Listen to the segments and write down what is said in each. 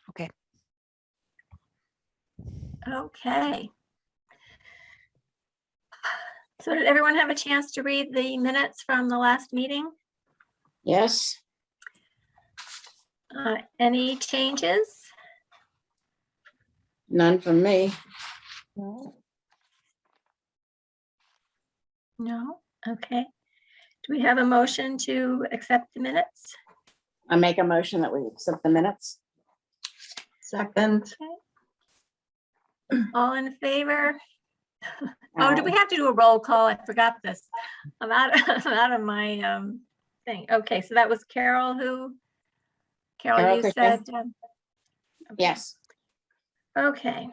Okay. Okay. So did everyone have a chance to read the minutes from the last meeting? Yes. Any changes? None from me. No? Okay. Do we have a motion to accept the minutes? I make a motion that we accept the minutes. Second. All in favor? Oh, do we have to do a roll call? I forgot this. I'm out, I'm out of my thing. Okay, so that was Carol who? Carol, Carol you Cushing. said? Okay. Yes. Okay,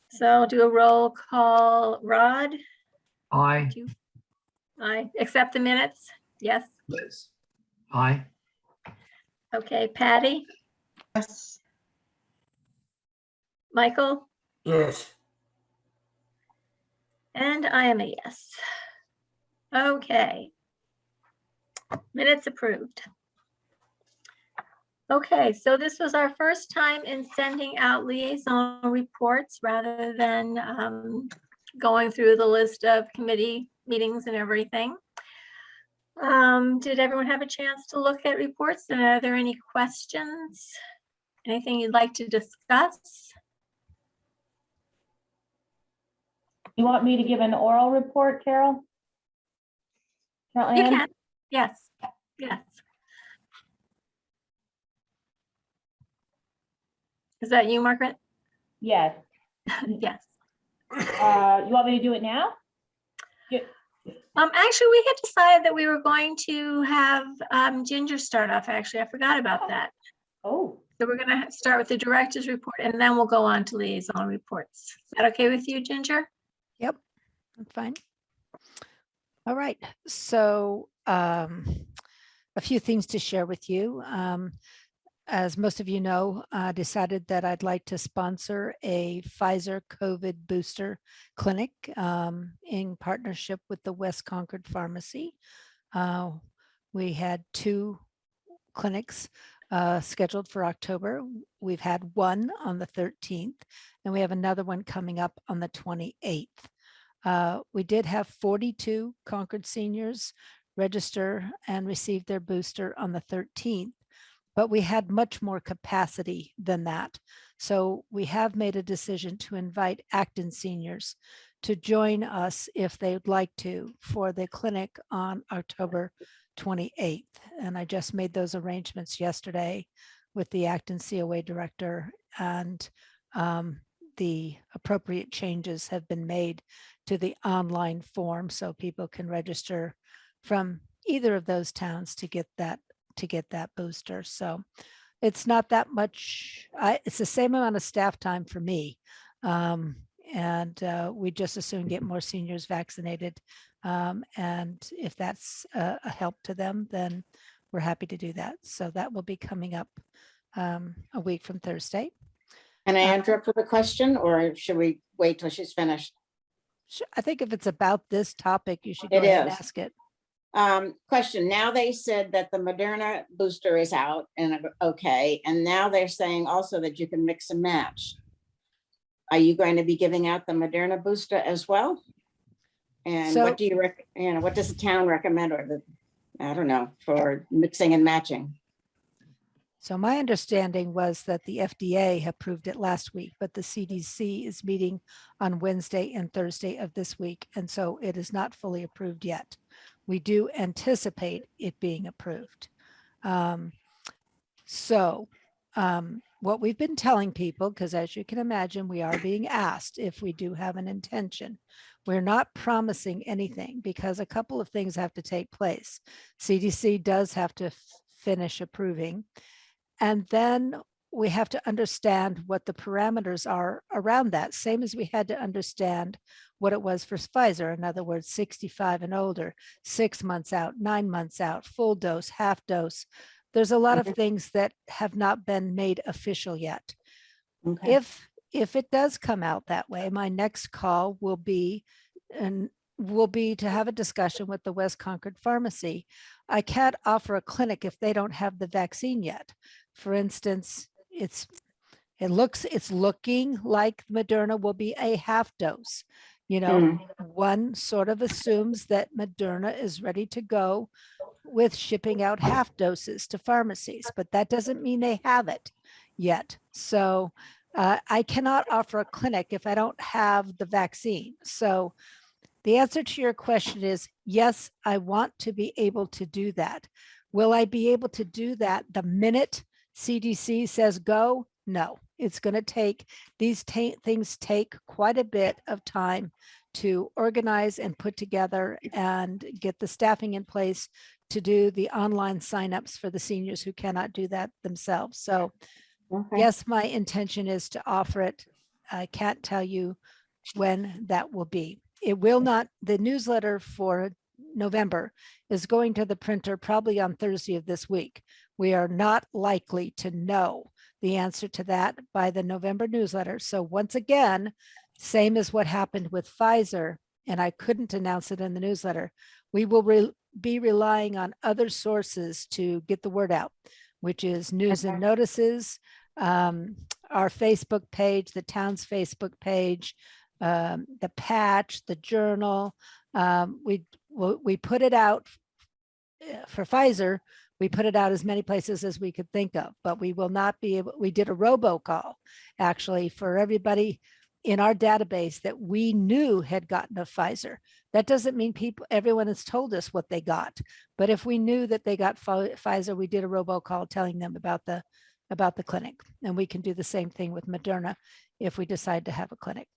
so I'll do a roll call. Rod? Aye. Aye. Accept the minutes? Yes. Liz. Aye. Okay, Patty? Yes. Michael? Yes. And I am a yes. Okay. Minutes approved. Okay, so this was our first time in sending out liaison reports rather than going through the list of committee meetings and everything. Did everyone have a chance to look at reports? And are there any questions? Anything you'd like to discuss? You want me to give an oral report, Carol? Carol You Ann? can. Yes, yes. Is that you, Margaret? Yes. Yes. You want me to do it now? Actually, we had decided that we were going to have Ginger start off. Actually, I forgot about that. Oh, So we're going to start with the director's report and then we'll go on to liaison reports. Is that okay with you, Ginger? Yep, that's fine. All right, so a few things to share with you. As most of you know, I decided that I'd like to sponsor a Pfizer COVID booster clinic in partnership with the West Concord Pharmacy. We had 2 clinics scheduled for October. We've had one on the 13th, and we have another one coming up on the 28th. We did have 42 Concord seniors register and receive their booster on the 13th, but we had much more capacity than that. So we have made a decision to invite Acton seniors to join us if they'd like to for the clinic on October 28th. And I just made those arrangements yesterday with the Acton COA director, and the appropriate changes have been made to the online form so people can register from either of those towns to get that booster. So it's not that much. It's the same amount of staff time for me. And we just as soon get more seniors vaccinated. And if that's a help to them, then we're happy to do that. So that will be coming up a week from Thursday. Can I interrupt with a question, or should we wait till she's finished? I think if it's about this topic, you should go It ahead and is. ask it. Question. Now they said that the Moderna booster is out and okay. And now they're saying also that you can mix and match. Are you going to be giving out the Moderna booster as well? And So- what do you what does the town recommend, or I don't know, for mixing and matching? So my understanding was that the FDA approved it last week, but the CDC is meeting on Wednesday and Thursday of this week. And so it is not fully approved yet. We do anticipate it being approved. What we've been telling people, because as you can imagine, we are being asked if we do have an intention. We're not promising anything because a couple of things have to take place. CDC does have to finish approving. And then we have to understand what the parameters are around that, same as we had to understand what it was for Pfizer. In other words, 65 and older, 6 months out, 9 months out, full dose, half dose. There's a lot of things that have not been made official yet. Okay. If it does come out that way, my next call will be to have a discussion with the West Concord Pharmacy. I can't offer a clinic if they don't have the vaccine yet. For instance, It's looking like Moderna will be a half dose. You know, one sort of assumes that Moderna is ready to go with shipping out half doses to pharmacies, but that doesn't mean they have it yet. So I cannot offer a clinic if I don't have the vaccine. So the answer to your question is yes, I want to be able to do that. Will I be able to do that the minute CDC says go? No, it's going to take, these things take quite a bit of time to organize and put together and get the staffing in place to do the online signups for the seniors who cannot do that themselves. So Okay. yes, my intention is to offer it. I can't tell you when that will be. It will not, the newsletter for November is going to the printer probably on Thursday of this week. We are not likely to know the answer to that by the November newsletter. So once again, same as what happened with Pfizer, and I couldn't announce it in the newsletter, we will be relying on other sources to get the word out, which is news and notices, our Facebook page, the town's Facebook page, the patch, the journal. We put it out for Pfizer. We put it out as many places as we could think of, but we will not be able, we did a robocall actually for everybody in our database that we knew had gotten a Pfizer. That doesn't mean everyone has told us what they got, but if we knew that they got Pfizer, we did a robocall telling them about the clinic, and we can do the same thing with Moderna if we decide to have a clinic.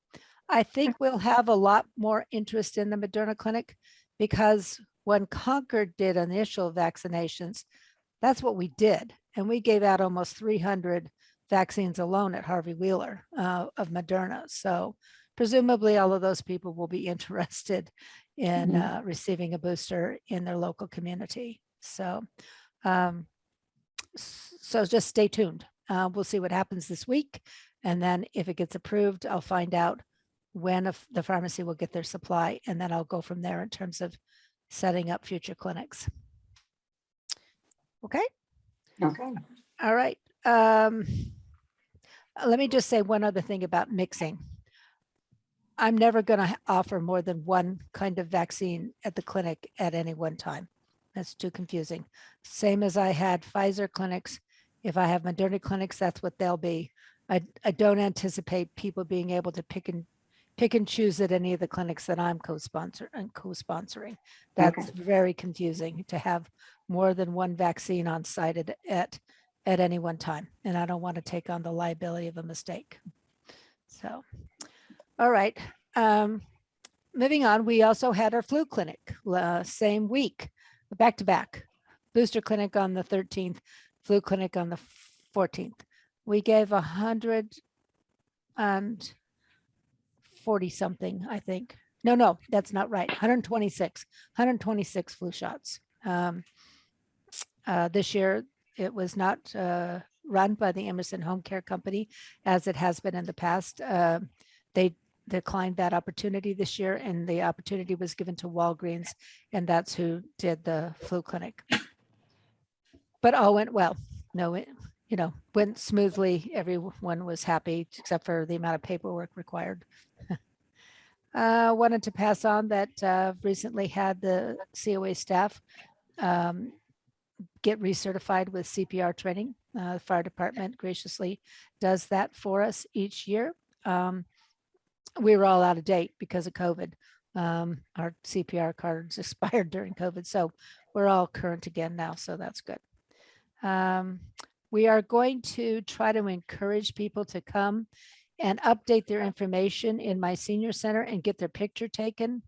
I think we'll have a lot more interest in the Moderna clinic because when Concord did initial vaccinations, that's what we did. And we gave out almost 300 vaccines alone at Harvey Wheeler of Moderna. So presumably all of those people will be interested in receiving a booster in their local community. So, so just stay tuned. We'll see what happens this week. And then if it gets approved, I'll find out when the pharmacy will get their supply. And then I'll go from there in terms of setting up future clinics. Okay. Okay. All right. Let me just say one other thing about mixing. I'm never going to offer more than one kind of vaccine at the clinic at any one time. That's too confusing. Same as I had Pfizer clinics. If I have Moderna clinics, that's what they'll be. I don't anticipate people being able to pick and choose at any of the clinics that I'm co-sponsoring. That's very confusing to have more than one vaccine on site at any one time. And I don't want to take on the liability of a mistake. So, all right. Moving on, we also had our flu clinic same week, back to back. Booster clinic on the 13th, flu clinic on the 14th. We gave 140 something, I think. No, that's not right. 126 flu shots. This year, it was not run by the Emerson Home Care Company as it has been in the past. They declined that opportunity this year, and the opportunity was given to Walgreens, and that's who did the flu clinic. But all went well. No, it, went smoothly. Everyone was happy except for the amount of paperwork required. Wanted to pass on that recently had the COA staff get recertified with CPR training. The fire department graciously does that for us each year. We were all out of date because of COVID. Our CPR cards expired during COVID, so we're all current again now, so that's good. We are going to try to encourage people to come and update their information in my senior center and get their picture taken.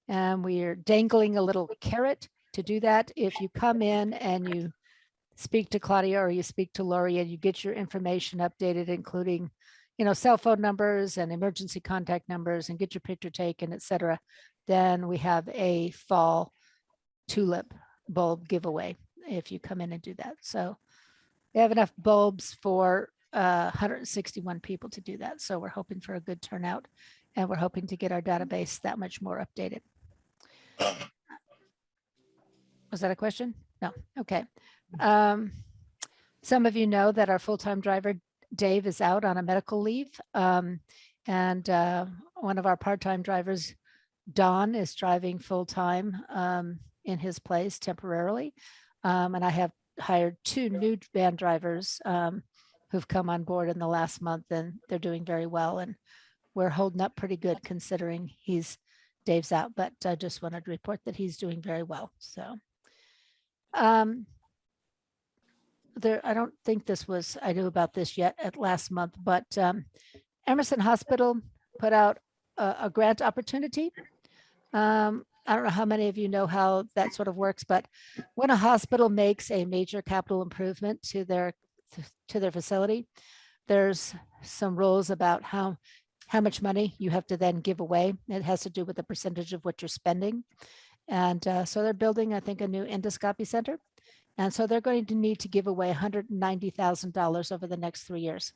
And we are dangling a little carrot to do that. If you come in and you speak to Claudia or you speak to Lori and you get your information updated, including, cell phone numbers and emergency contact numbers, and get your picture taken, et cetera, then we have a fall tulip bulb giveaway if you come in and do that. So we have enough bulbs for 161 people to do that. So we're hoping for a good turnout, and we're hoping to get our database that much more updated. Was that a question? No. Okay. Some of you know that our full-time driver Dave is out on a medical leave. And one of our part-time drivers, Don, is driving full-time in his place temporarily. And I have hired 2 new van drivers who've come on board in the last month, and they're doing very well. And we're holding up pretty good considering Dave's out, but I just wanted to report that he's doing very well. So I don't think I knew about this yet at last month, but Emerson Hospital put out a grant opportunity. I don't know how many of you know how that sort of works, but when a hospital makes a major capital improvement to their facility, there's some rules about how much money you have to then give away. It has to do with the percentage of what you're spending. And so they're building, I think, a new endoscopy center. And so they're going to need to give away $190,000 over the next 3 years.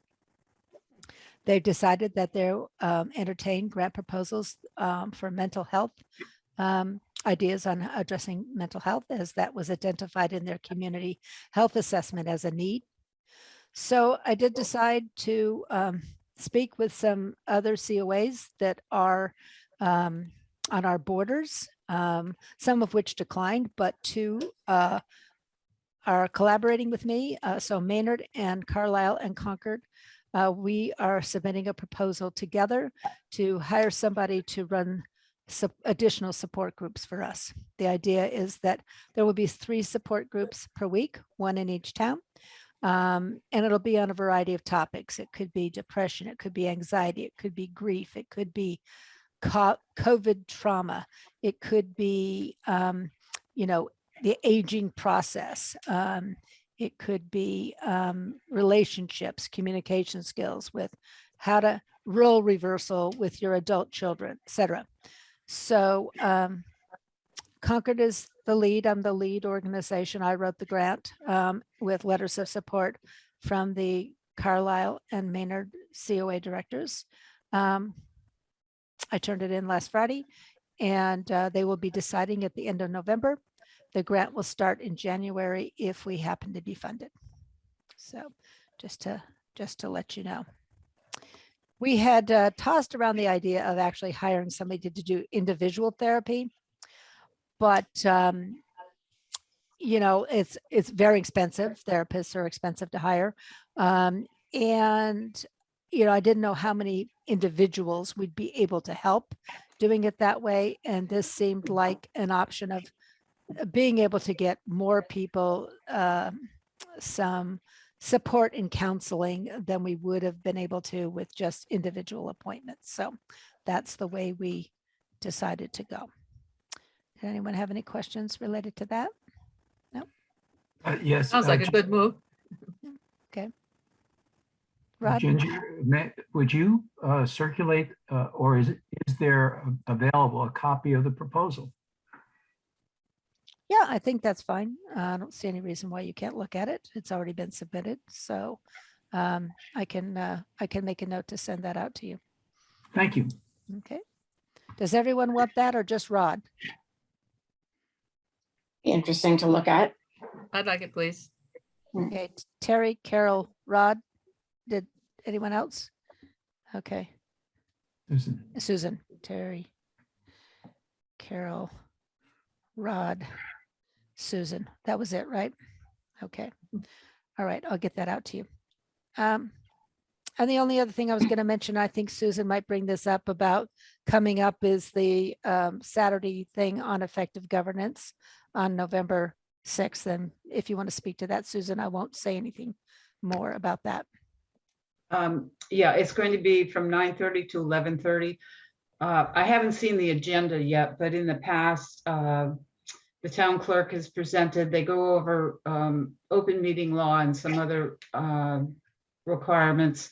They've decided that they'll entertain grant proposals for mental health, ideas on addressing mental health, as that was identified in their community health assessment as a need. So I did decide to speak with some other COAs that are on our borders, some of which declined, but 2 are collaborating with me. So Maynard and Carlisle and Concord, we are submitting a proposal together to hire somebody to run additional support groups for us. The idea is that there will be 3 support groups per week, 1 in each town. And it'll be on a variety of topics. It could be depression, it could be anxiety, it could be grief, it could be COVID trauma, it could be, the aging process. It could be relationships, communication skills, with how to role reversal with your adult children, etc. So Concord is the lead. I'm the lead organization. I wrote the grant with letters of support from the Carlisle and Maynard COA directors. I turned it in last Friday, and they will be deciding at the end of November. The grant will start in January if we happen to be funded. So just to let you know. We had tossed around the idea of actually hiring somebody to do individual therapy, but it's very expensive. Therapists are expensive to hire. And I didn't know how many individuals we'd be able to help doing it that way. And this seemed like an option of being able to get more people some support in counseling than we would have been able to with just individual appointments. So that's the way we decided to go. Did anyone have any questions related to that? No? Yes. Sounds like a good move. Rod? Ginger, would you circulate or is there available a copy of the proposal? Yeah, I think that's fine. I don't see any reason why you can't look at it. It's already been submitted. So I can make a note to send that out to you. Thank you. Okay. Does everyone want that or just Rod? Interesting to look at. I'd like it, please. Okay, Terry, Carol, Rod. Did anyone else? Okay. Susan, Terry, Carol, Rod, Susan. That was it, right? Okay. All right, I'll get that out to you. And the only other thing I was going to mention, I think Susan might bring this up about coming up, is the Saturday thing on effective governance on November 6th. And if you want to speak to that, Susan, I won't say anything more about that. Yeah, it's going to be from 9:30 to 11:30. I haven't seen the agenda yet, but in the past, the town clerk has presented, they go over open meeting law and some other requirements.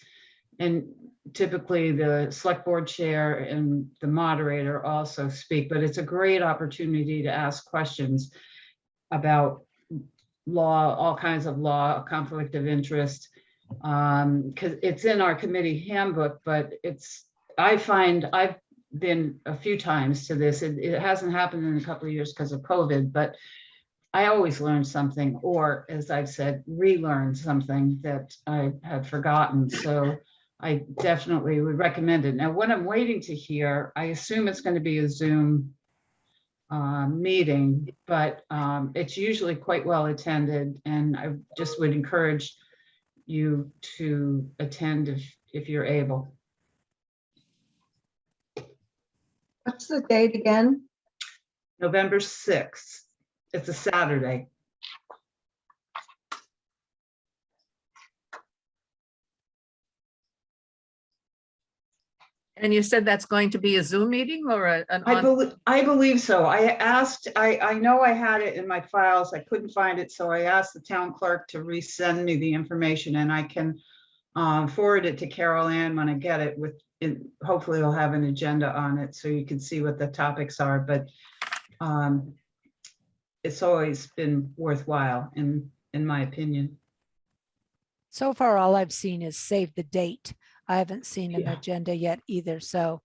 And typically the select board chair and the moderator also speak, but it's a great opportunity to ask questions about law, all kinds of law, conflict of interest. Because it's in our committee handbook, but I find I've been a few times to this. It hasn't happened in a couple of years because of COVID, but I always learn something, or as I've said, relearn something that I had forgotten. So I definitely would recommend it. Now, what I'm waiting to hear, I assume it's going to be a Zoom meeting, but it's usually quite well attended, and I just would encourage you to attend if you're able. What's the date again? November 6th. It's a Saturday. And you said that's going to be a Zoom meeting or an I believe so. I asked, I know I had it in my files. I couldn't find it, so I asked the town clerk to resend me the information, and I can forward it to Carol Ann when I get it with, hopefully it'll have an agenda on it so you can see what the topics are, but it's always been worthwhile in my opinion. So far, all I've seen is save the date. I haven't seen an Yeah. agenda yet either. So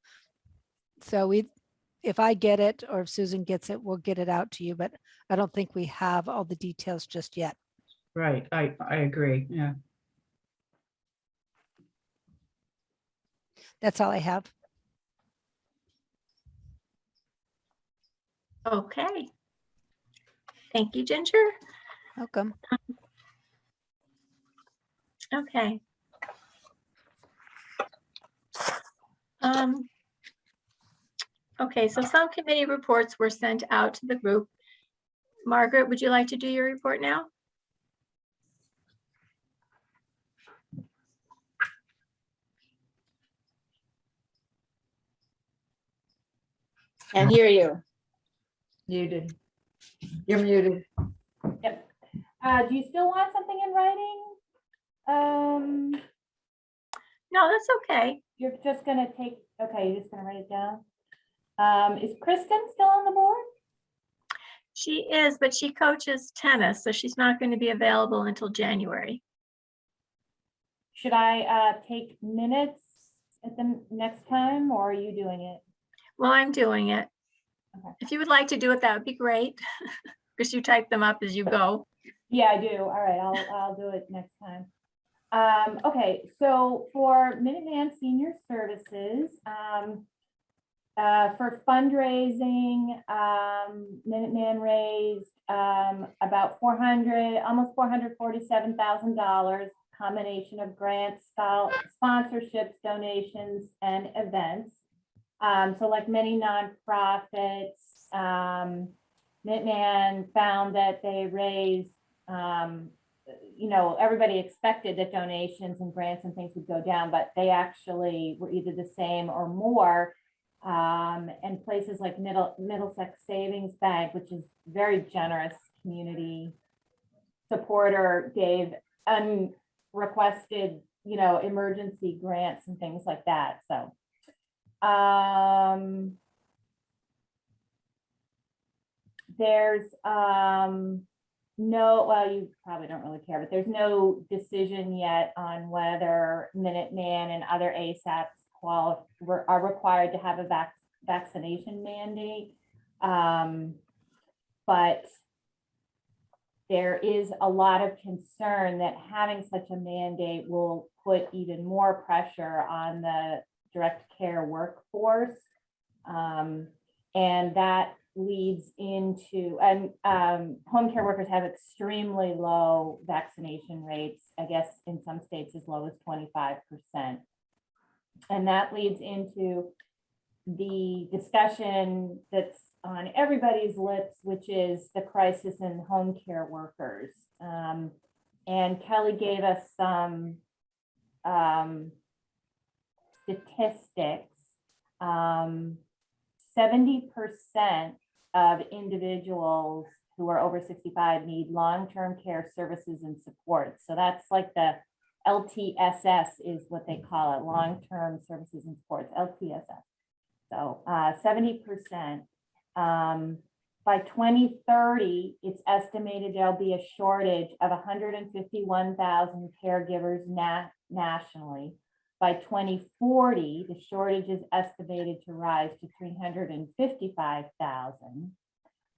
if I get it or if Susan gets it, we'll get it out to you, but I don't think we have all the details just yet. Right, I agree, yeah. That's all I have. Okay. Thank you, Ginger. Welcome. Okay. Okay, so some committee reports were sent out to the group. Margaret, would you like to do your report now? And hear you. Muted. You're muted. Yep. Do you still want something in writing? No, that's okay. You're just gonna take, okay, you're just gonna write it down. Is Kristen still on the board? She is, but she coaches tennis, so she's not going to be available until January. Should I take minutes at the next time, or are you doing it? Well, I'm doing it. Okay. If you would like to do it, that would be great, because you type them up as you go. Yeah, I do. All right, I'll do it next time. Okay, so for Minuteman Senior Services, for fundraising, Minuteman raised about almost $447,000, combination of grants, sponsorships, donations, and events. So like many nonprofits, Minuteman found that they raised, everybody expected that donations and grants and things would go down, but they actually were either the same or more. And places like Middlesex Savings Bank, which is very generous community supporter, gave unrequested, emergency grants and things like that. So, there's you probably don't really care, but there's no decision yet on whether Minuteman and other ASAPs are required to have a vaccination mandate. But there is a lot of concern that having such a mandate will put even more pressure on the direct care workforce. And that leads into, home care workers have extremely low vaccination rates, I guess in some states as low as 25%. And that leads into the discussion that's on everybody's lips, which is the crisis in home care workers. And Kelly gave us some statistics. 70% of individuals who are over 65 need long-term care services and support. So that's like the LTSS is what they call it, long-term services and supports, LTSS. So 70%. By 2030, it's estimated there'll be a shortage of 151,000 caregivers nationally. By 2040, the shortage is estimated to rise to 355,000.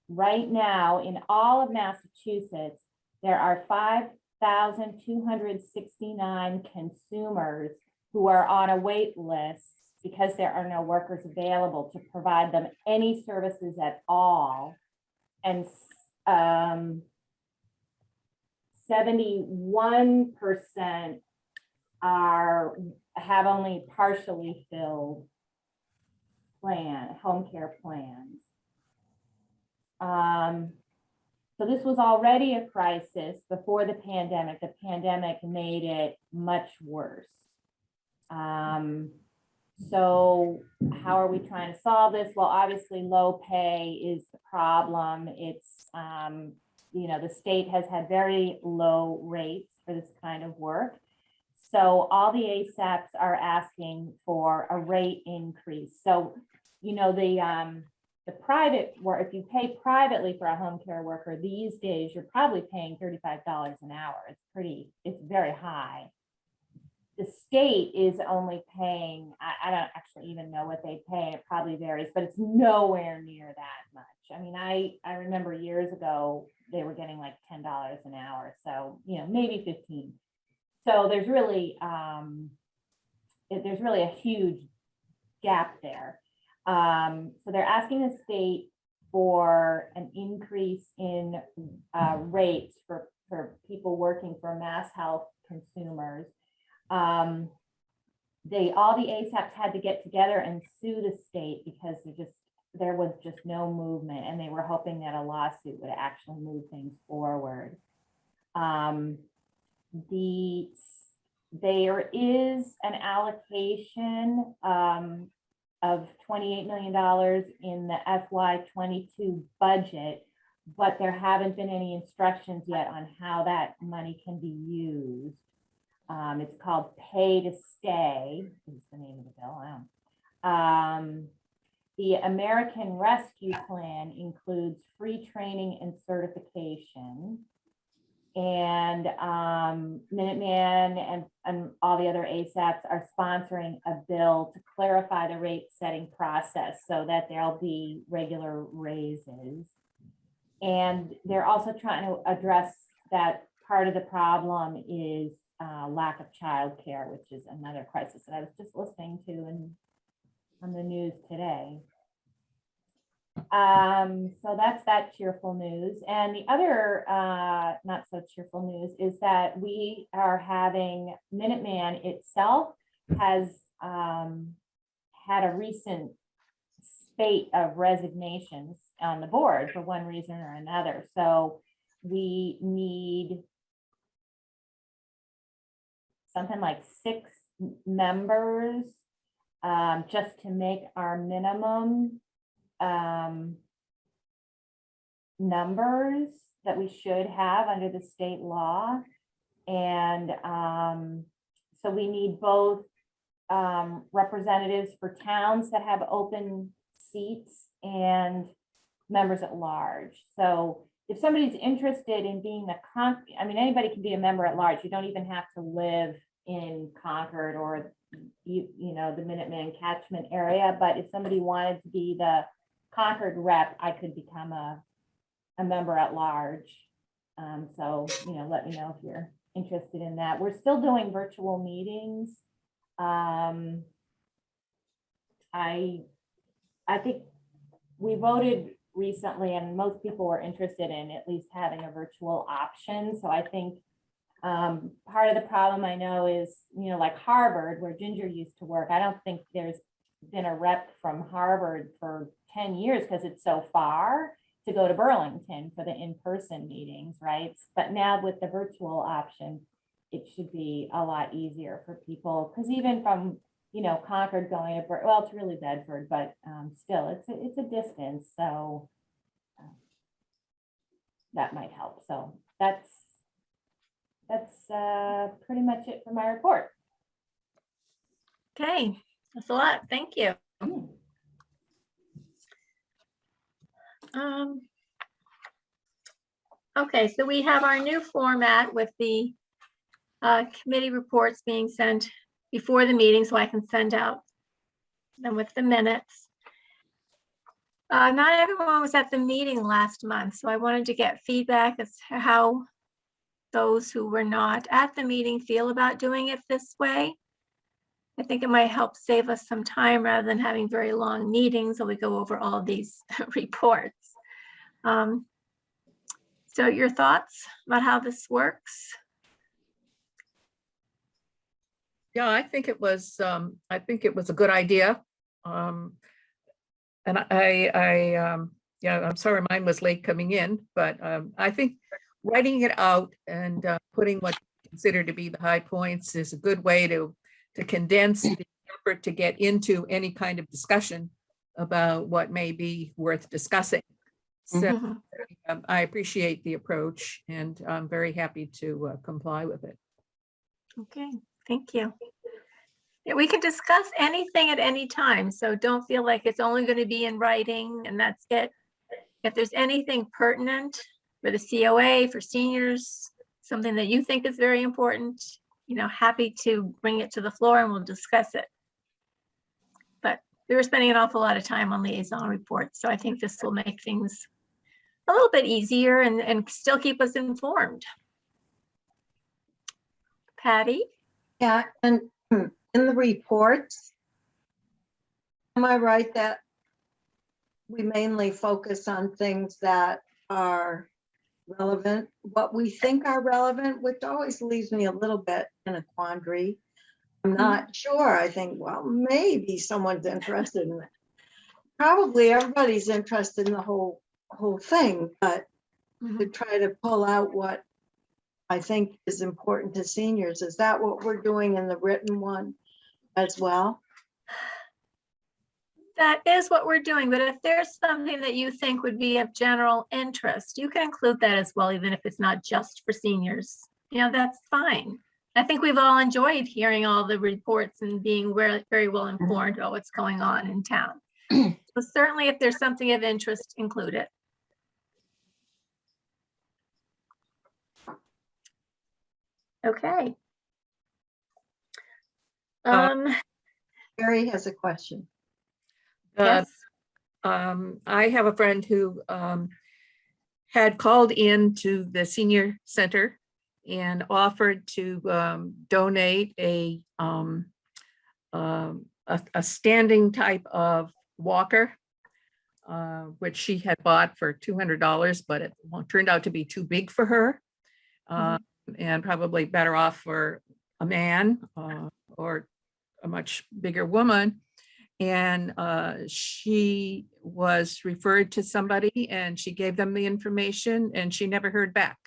right now, in all of Massachusetts, there are 5,269 consumers who are on a wait list because there are no workers available to provide them any services at all. And 71% have only partially filled home care plans. So this was already a crisis before the pandemic. The pandemic made it much worse. So how are we trying to solve this? Well, obviously low pay is the problem. It's, the state has had very low rates for this kind of work. So all the ASAPs are asking for a rate increase. So, the private work, if you pay privately for a home care worker these days, you're probably paying $35 an hour. It's very high. The state is only paying, I don't actually even know what they pay, it probably varies, but it's nowhere near that much. I mean, I remember years ago, they were getting like $10 an hour. So, maybe 15. So there's really a huge gap there. So they're asking the state for an increase in rates for people working for mass health consumers. All the ASAPs had to get together and sue the state because there was just no movement, and they were hoping that a lawsuit would actually move things forward. There is an allocation of $28 million in the FY22 budget, but there haven't been any instructions yet on how that money can be used. It's called Pay to Stay, is the name of the bill. The American Rescue Plan includes free training and certification. And Minuteman and all the other ASAPs are sponsoring a bill to clarify the rate setting process so that there'll be regular raises. And they're also trying to address that part of the problem is lack of childcare, which is another crisis that I was just listening to on the news today. So that's that cheerful news. And the other not so cheerful news is that we are having Minuteman itself has had a recent spate of resignations on the board for one reason or another. So we need something like 6 members just to make our minimum numbers that we should have under the state law. And so we need both representatives for towns that have open seats and members at large. So if somebody's interested in being anybody can be a member at large. You don't even have to live in Concord or the Minuteman catchment area. But if somebody wanted to be the Concord rep, I could become a member at large. So, let me know if you're interested in that. We're still doing virtual meetings. I think we voted recently and most people were interested in at least having a virtual option. So I think part of the problem I know is, like Harvard, where Ginger used to work, I don't think there's been a rep from Harvard for 10 years because it's so far to go to Burlington for the in-person meetings, right? But now with the virtual option, it should be a lot easier for people, because even from Concord going to well, it's really Bedford, but still it's a distance, so that might help. So that's pretty much it for my report. Okay, that's a lot. Thank you. Okay, so we have our new format with the committee reports being sent before the meeting, so I can send out them with the minutes. Not everyone was at the meeting last month, so I wanted to get feedback as to how those who were not at the meeting feel about doing it this way. I think it might help save us some time rather than having very long meetings where we go over all these reports. So your thoughts about how this works? Yeah, I think it was a good idea. And yeah, I'm sorry mine was late coming in, but I think writing it out and putting what you consider to be the high points is a good way to condense the effort to get into any kind of discussion about what may be worth discussing. So Mhm. I appreciate the approach and I'm very happy to comply with it. Okay, thank you. Yeah, we can discuss anything at any time, so don't feel like it's only going to be in writing and that's it. If there's anything pertinent for the COA, for seniors, something that you think is very important, happy to bring it to the floor and we'll discuss it. But we were spending an awful lot of time on liaison reports, so I think this will make things a little bit easier and still keep us informed. Patty? Yeah, and in the reports, am I right that we mainly focus on things that are relevant, what we think are relevant, which always leaves me a little bit in a quandary. I'm not sure. I think, well, maybe someone's interested in it. Probably everybody's interested in the whole thing, but to try to pull out what I think is important to seniors, is that what we're doing in the written one as well? That is what we're doing, but if there's something that you think would be of general interest, you can include that as well, even if it's not just for seniors. That's fine. I think we've all enjoyed hearing all the reports and being very well informed about what's going on in town. So certainly if there's something of interest, include it. Okay. Gary has a question. Yes. I have a friend who had called in to the senior center and offered to donate a standing type of walker, which she had bought for $200, but it turned out to be too big for her, and probably better off for a man or a much bigger woman. And she was referred to somebody and she gave them the information and she never heard back.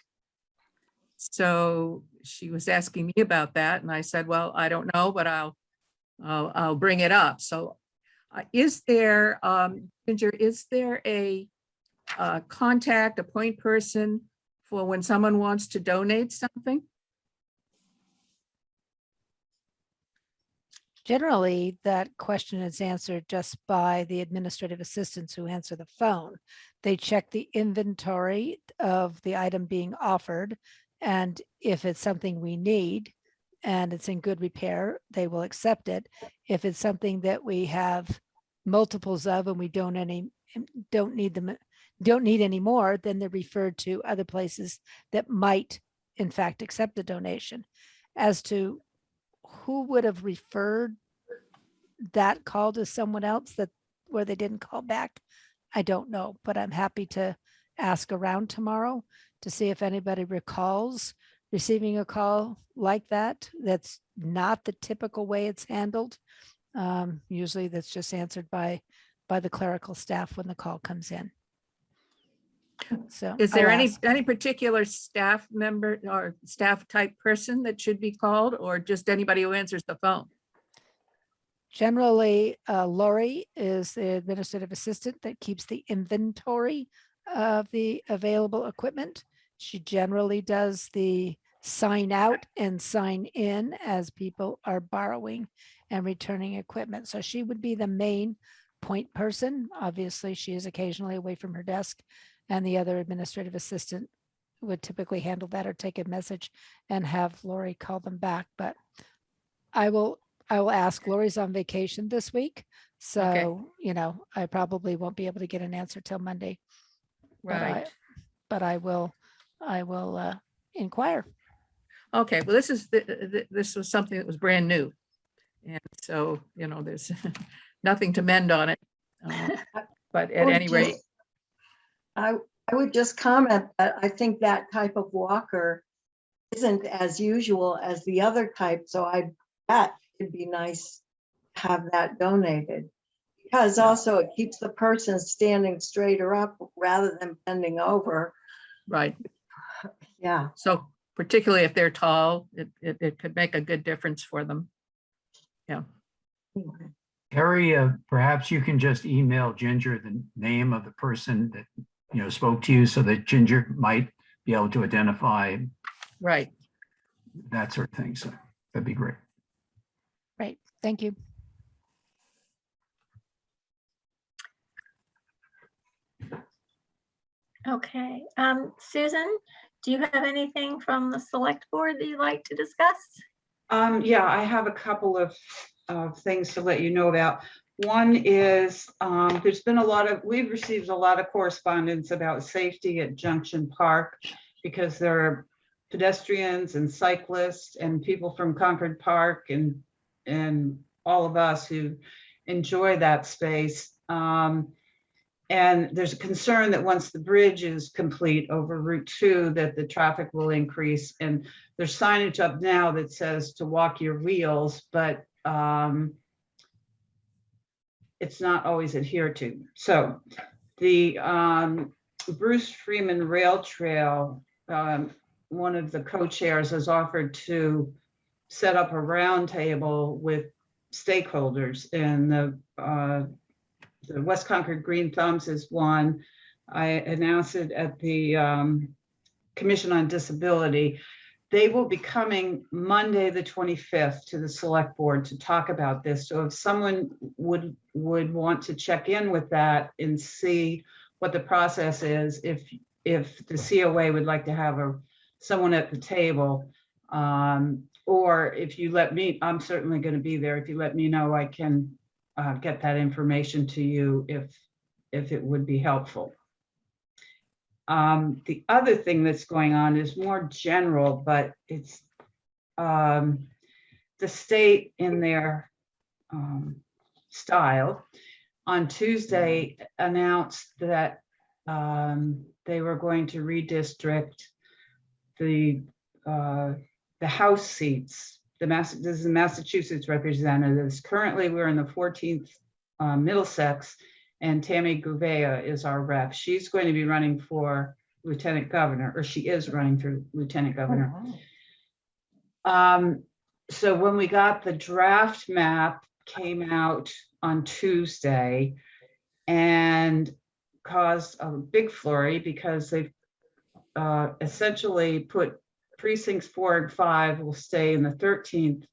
So she was asking me about that. And I said, well, I don't know, but I'll bring it up. So is there, Ginger, is there a contact, a point person for when someone wants to donate something? Generally, that question is answered just by the administrative assistants who answer the phone. They check the inventory of the item being offered, and if it's something we need and it's in good repair, they will accept it. If it's something that we have multiples of and we don't need any more, then they're referred to other places that might in fact accept a donation. As to who would have referred that call to someone else where they didn't call back, I don't know, but I'm happy to ask around tomorrow to see if anybody recalls receiving a call like that. That's not the typical way it's handled. Usually that's just answered by the clerical staff when the call comes in. So Is there I'll any ask. particular staff member or staff type person that should be called, or just anybody who answers the phone? Generally, Lori is the administrative assistant that keeps the inventory of the available equipment. She generally does the sign out and sign in as people are borrowing and returning equipment. So she would be the main point person. Obviously, she is occasionally away from her desk, and the other administrative assistant would typically handle that or take a message and have Lori call them back. But I will I will ask. Lori's on vacation this week. So, you know, I probably won't be able to get an answer till Monday, Right. but I will inquire. Okay, well, this was something that was brand new. And so, you know, there's nothing to mend on it. But at would any rate, just- I would just comment that I think that type of walker isn't as usual as the other type, so I bet it'd be nice to have that donated. Because also it keeps the person standing straighter up rather than bending over. right. Yeah. So particularly if they're tall, it could make a good difference for them. Yeah. Anyway. Harry, perhaps you can just email Ginger the name of the person that, you know, spoke to you so that Ginger might be able to identify Right. that sort of thing. So that'd be great. Right. Thank you. Okay, Susan, do you have anything from the select board that you'd like to discuss? Yeah, I have a couple of things to let you know about. One is we've received a lot of correspondence about safety at Junction Park because there are pedestrians and cyclists and people from Concord Park and all of us who enjoy that space. And there's a concern that once the bridge is complete over Route 2, that the traffic will increase. And there's signage up now that says to walk your wheels, but it's not always adhered to. So the Bruce Freeman Rail Trail, one of the co-chairs has offered to set up a roundtable with stakeholders, and the West Concord Green Thumbs is one. I announced it at the Commission on Disability. They will be coming Monday, the 25th, to the select board to talk about this. So if someone would want to check in with that and see what the process is, if the COA would like to have someone at the table, or if you let me, I'm certainly going to be there. If you let me know, I can get that information to you if it would be helpful. The other thing that's going on is more general, but it's the state in their style on Tuesday announced that they were going to redistrict the House seats. This is the Massachusetts representatives. Currently, we're in the 14th Middlesex, and Tammy Gouveia is our rep. She's going to be running for lieutenant governor, or she is running for lieutenant governor. So when we got the draft map, came out on Tuesday and caused a big flurry because they've essentially put precincts 4 and 5 will stay in the 14th,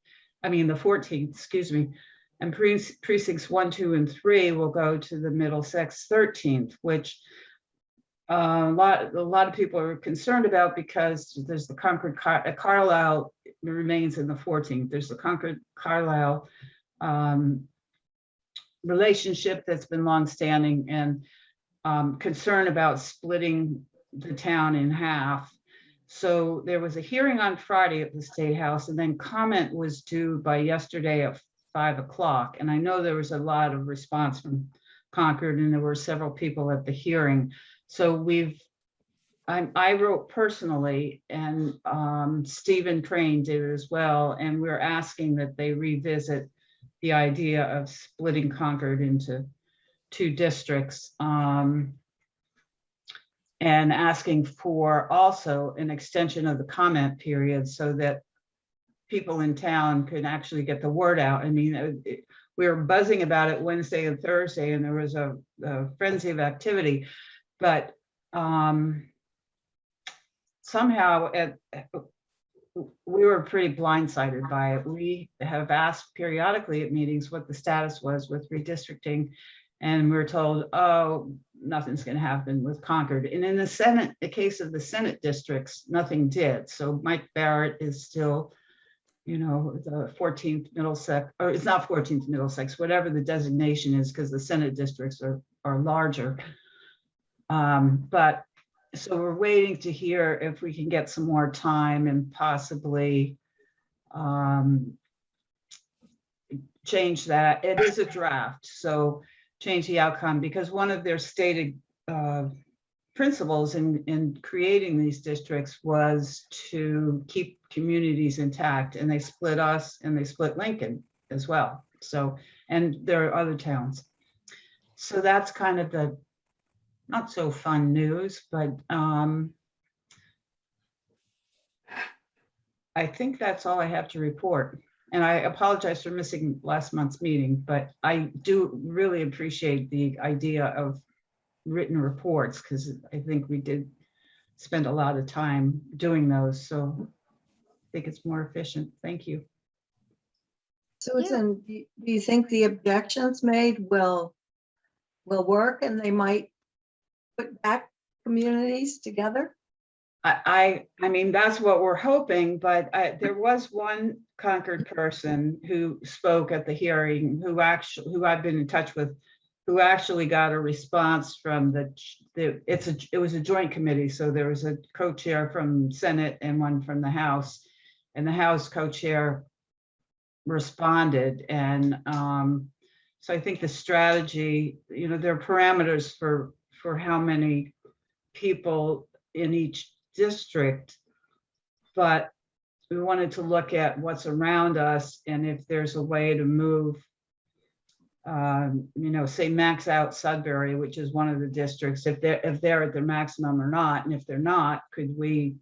excuse me, and precincts 1, 2, and 3 will go to the Middlesex 13th, which a lot of people are concerned about because there's the Concord Carlisle remains in the 14th. There's the Concord Carlisle relationship that's been longstanding, and concern about splitting the town in half. So there was a hearing on Friday at the State House, and then comment was due by yesterday at 5 o'clock. And I know there was a lot of response from Concord, and there were several people at the hearing. So I wrote personally, and Stephen Crane did as well, and we're asking that they revisit the idea of splitting Concord into 2 districts, and asking for also an extension of the comment period so that people in town could actually get the word out. I mean, we were buzzing about it Wednesday and Thursday, and there was a frenzy of activity, but somehow we were pretty blindsided by it. We have asked periodically at meetings what the status was with redistricting, and we were told, oh, nothing's going to happen with Concord. And in the case of the Senate districts, nothing did. So Mike Barrett is still you know, the 14th Middlesex, or it's not 14th Middlesex, whatever the designation is, because the Senate districts are larger. But so we're waiting to hear if we can get some more time and possibly change that. It is a draft, so change the outcome, because one of their stated principles in creating these districts was to keep communities intact, and they split us and they split Lincoln as well. So, and there are other towns. So that's kind of the not so fun news, but I think that's all I have to report. And I apologize for missing last month's meeting, but I do really appreciate the idea of written reports, because I think we did spend a lot of time doing those. So I think it's more efficient. Thank you. Susan, do you think the objections made will work and they might put back communities together? I mean, that's what we're hoping, but there was one Concord person who spoke at the hearing who I've been in touch with, who actually got a response from it was a joint committee. So there was a co-chair from Senate and one from the House, and the House co-chair responded. And so I think the strategy, you know, there are parameters for how many people in each district, but we wanted to look at what's around us and if there's a way to move, you know, say max out Sudbury, which is one of the districts, if they're at their maximum or not, and if they're not, could we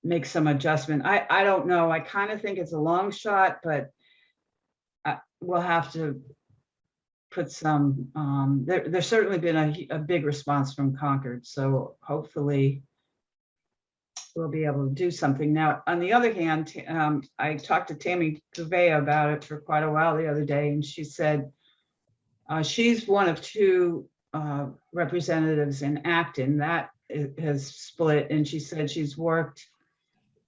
make some adjustment? I don't know. I kind of think it's a long shot, but we'll have to put some, there's certainly been a big response from Concord. So hopefully we'll be able to do something. Now, on the other hand, I talked to Tammy Cuvea about it for quite a while the other day, and she said she's one of two representatives in Acton that has split, and she said she's worked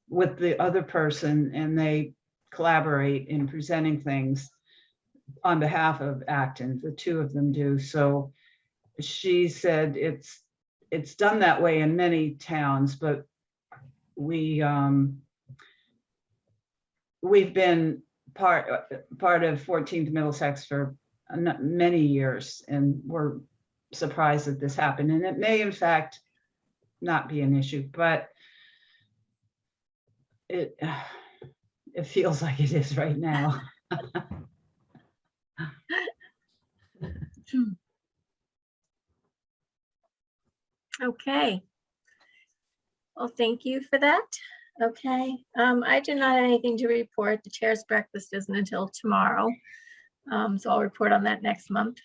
with the other person and they collaborate in presenting things on behalf of Acton. The two of them do. So she said it's done that way in many towns, but we've been part of 14th Middlesex for many years, and we're surprised that this happened. And it may in fact not be an issue, but it feels like it is right now. Okay. Well, thank you for that. Okay. I do not have anything to report. The chair's breakfast isn't until tomorrow. So I'll report on that next month.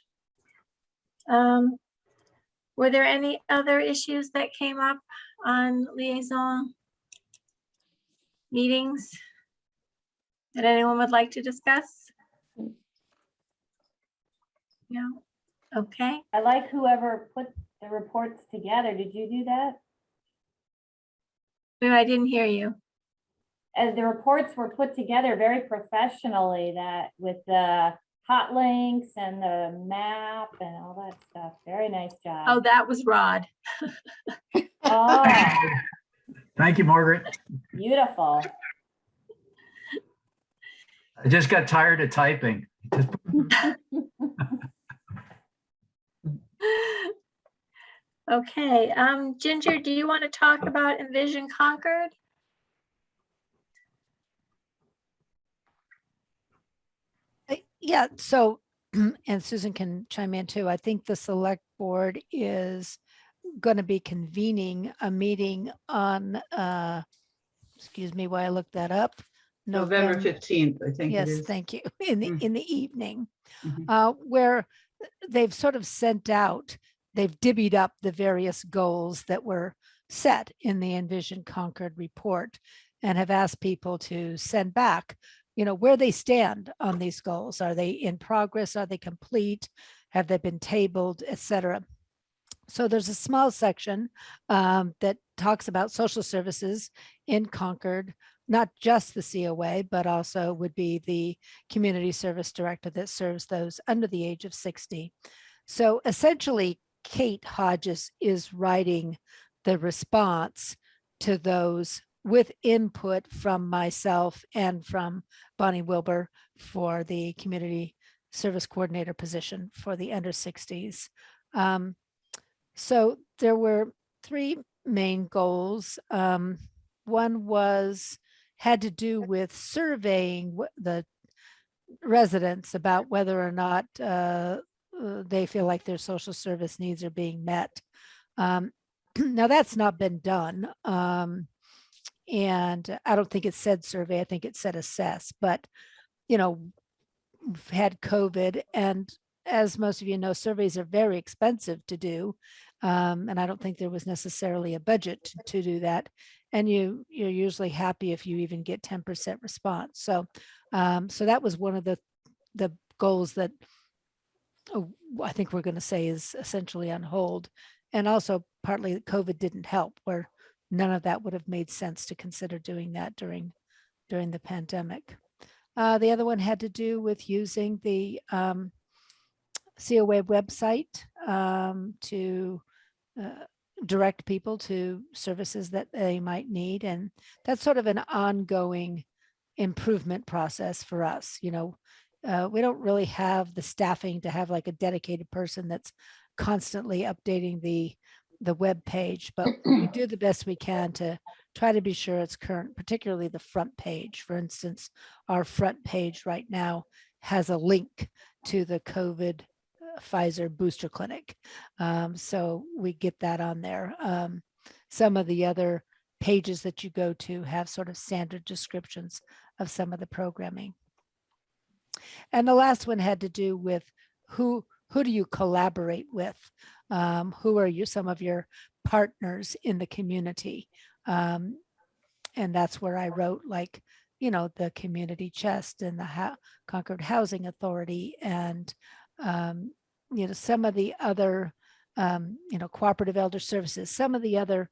Were there any other issues that came up on liaison meetings that anyone would like to discuss? No? Okay. I like whoever put the reports together. Did you do that? No, I didn't hear you. As the reports were put together very professionally, that with the hot links and the map and all that stuff. Very nice job. Oh, that was Rod. Oh, Thank you, Margaret. beautiful. I just got tired of typing. Okay, Ginger, do you want to talk about Envision Concord? Yeah, so, and Susan can chime in too. I think the select board is going to be convening a meeting on, excuse me while I look that up. November 15th, I think it Yes, is. thank you. In the evening, Mhm. where they've sort of sent out, they've divvied up the various goals that were set in the Envision Concord report and have asked people to send back, you know, where they stand on these goals. Are they in progress? Are they complete? Have they been tabled, etc.? So there's a small section that talks about social services in Concord, not just the COA, but also would be the community service director that serves those under the age of 60. So essentially, Kate Hodges is writing the response to those with input from myself and from Bonnie Wilbur for the community service coordinator position for the under 60s. So there were three main goals. One had to do with surveying the residents about whether or not they feel like their social service needs are being met. Now that's not been done. And I don't think it said survey, I think it said assess, but we've had COVID, and as most of you know, surveys are very expensive to do. And I don't think there was necessarily a budget to do that. And you're usually happy if you even get 10% response. So that was one of the goals that I think we're going to say is essentially on hold. And also partly COVID didn't help, where none of that would have made sense to consider doing that during the pandemic. The other one had to do with using the COA website to direct people to services that they might need. And that's sort of an ongoing improvement process for us. We don't really have the staffing to have like a dedicated person that's constantly updating the web page, but we do the best we can to try to be sure it's current, particularly the front page. For instance, our front page right now has a link to the COVID Pfizer booster clinic. So we get that on there. Some of the other pages that you go to have sort of standard descriptions of some of the programming. And the last one had to do with who do you collaborate with? Who are some of your partners in the community? And that's where I wrote like, the Community Chest and the Concord Housing Authority and, some of the other, cooperative elder services, some of the other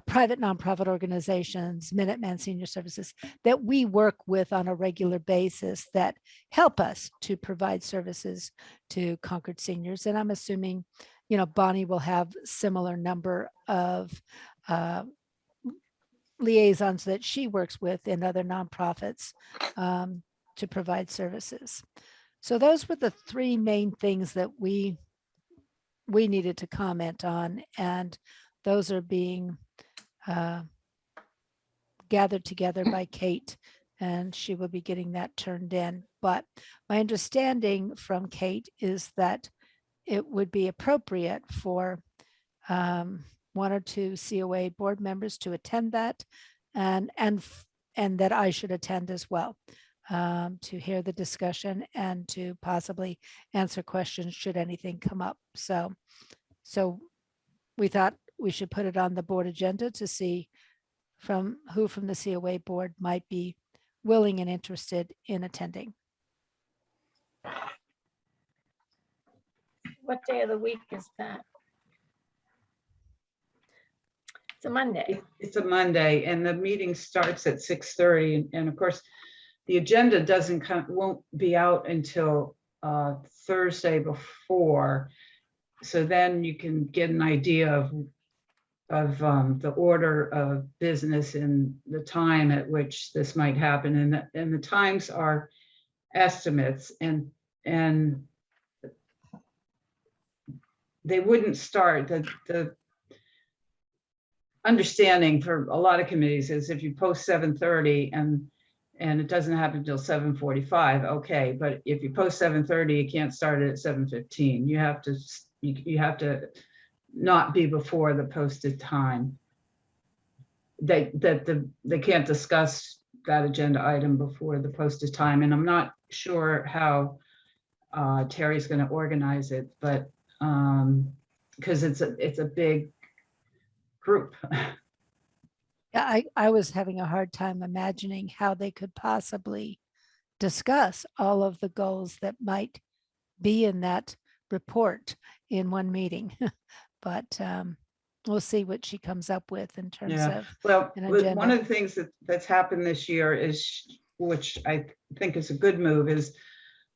private nonprofit organizations, Minuteman Senior Services, that we work with on a regular basis that help us to provide services to Concord seniors. And I'm assuming, Bonnie will have similar number of liaisons that she works with in other nonprofits to provide services. So those were the three main things that we needed to comment on, and those are being gathered together by Kate, and she will be getting that turned in. But my understanding from Kate is that it would be appropriate for one or two COA board members to attend that, and that I should attend as well, to hear the discussion and to possibly answer questions should anything come up. So we thought we should put it on the board agenda to see who from the COA board might be willing and interested in attending. What day of the week is that? It's a Monday. It's a Monday and the meeting starts at 6:30. And of course, the agenda won't be out until Thursday before. So then you can get an idea of the order of business and the time at which this might happen. And the times are estimates, and they wouldn't start. The understanding for a lot of committees is if you post 7:30 and it doesn't happen until 7:45, okay. But if you post 7:30, you can't start it at 7:15. You have to not be before the posted time. They can't discuss that agenda item before the posted time. And I'm not sure how Terry's going to organize it, but because it's a big group. Yeah, I was having a hard time imagining how they could possibly discuss all of the goals that might be in that report in one meeting. but we'll see what she comes up with in terms Yeah. of Well, an one agenda. of the things that's happened this year is, which I think is a good move, is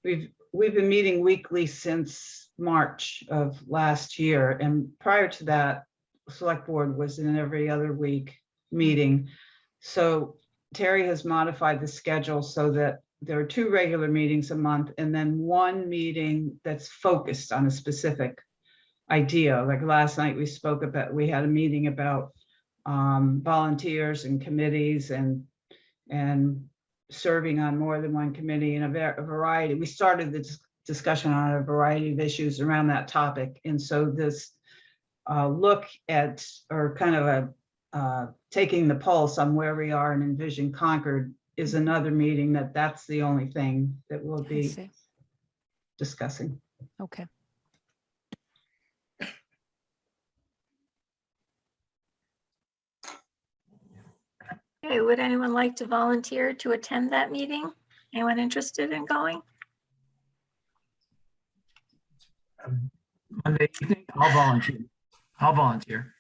we've been meeting weekly since March of last year. And prior to that, select board was in every other week meeting. So Terry has modified the schedule so that there are 2 regular meetings a month and then 1 meeting that's focused on a specific idea. Like last night we had a meeting about volunteers and committees and serving on more than one committee and a variety. We started the discussion on a variety of issues around that topic. And so this look at, or kind of a taking the pulse on where we are in Envision Concord is another meeting that's the only thing that we'll I be see. discussing. Okay. Okay, would anyone like to volunteer to attend that meeting? Anyone interested in going? Monday evening, I'll volunteer.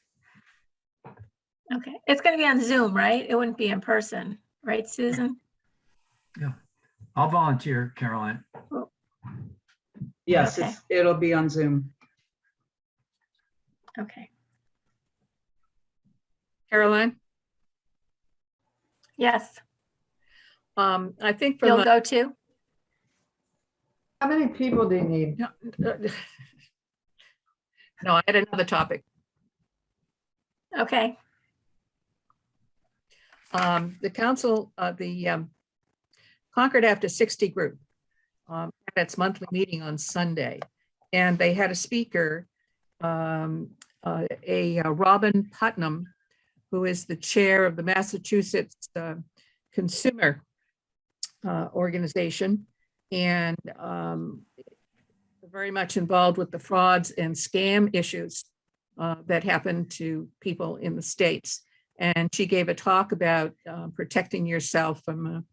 Okay, it's going to be on Zoom, right? It wouldn't be in person, right, Susan? I'll volunteer, Caroline. Yes, Okay. it'll be on Zoom. Okay, Caroline, yes, I think for you'll my, go too? How many people do you need? no, I had another topic. Okay, The council, the Concord After 60 group had its monthly meeting on Sunday, and they had a speaker, Robin Putnam, who is the chair of the Massachusetts Consumer Organization, and very much involved with the frauds and scam issues that happen to people in the States. And she gave a talk about protecting yourself from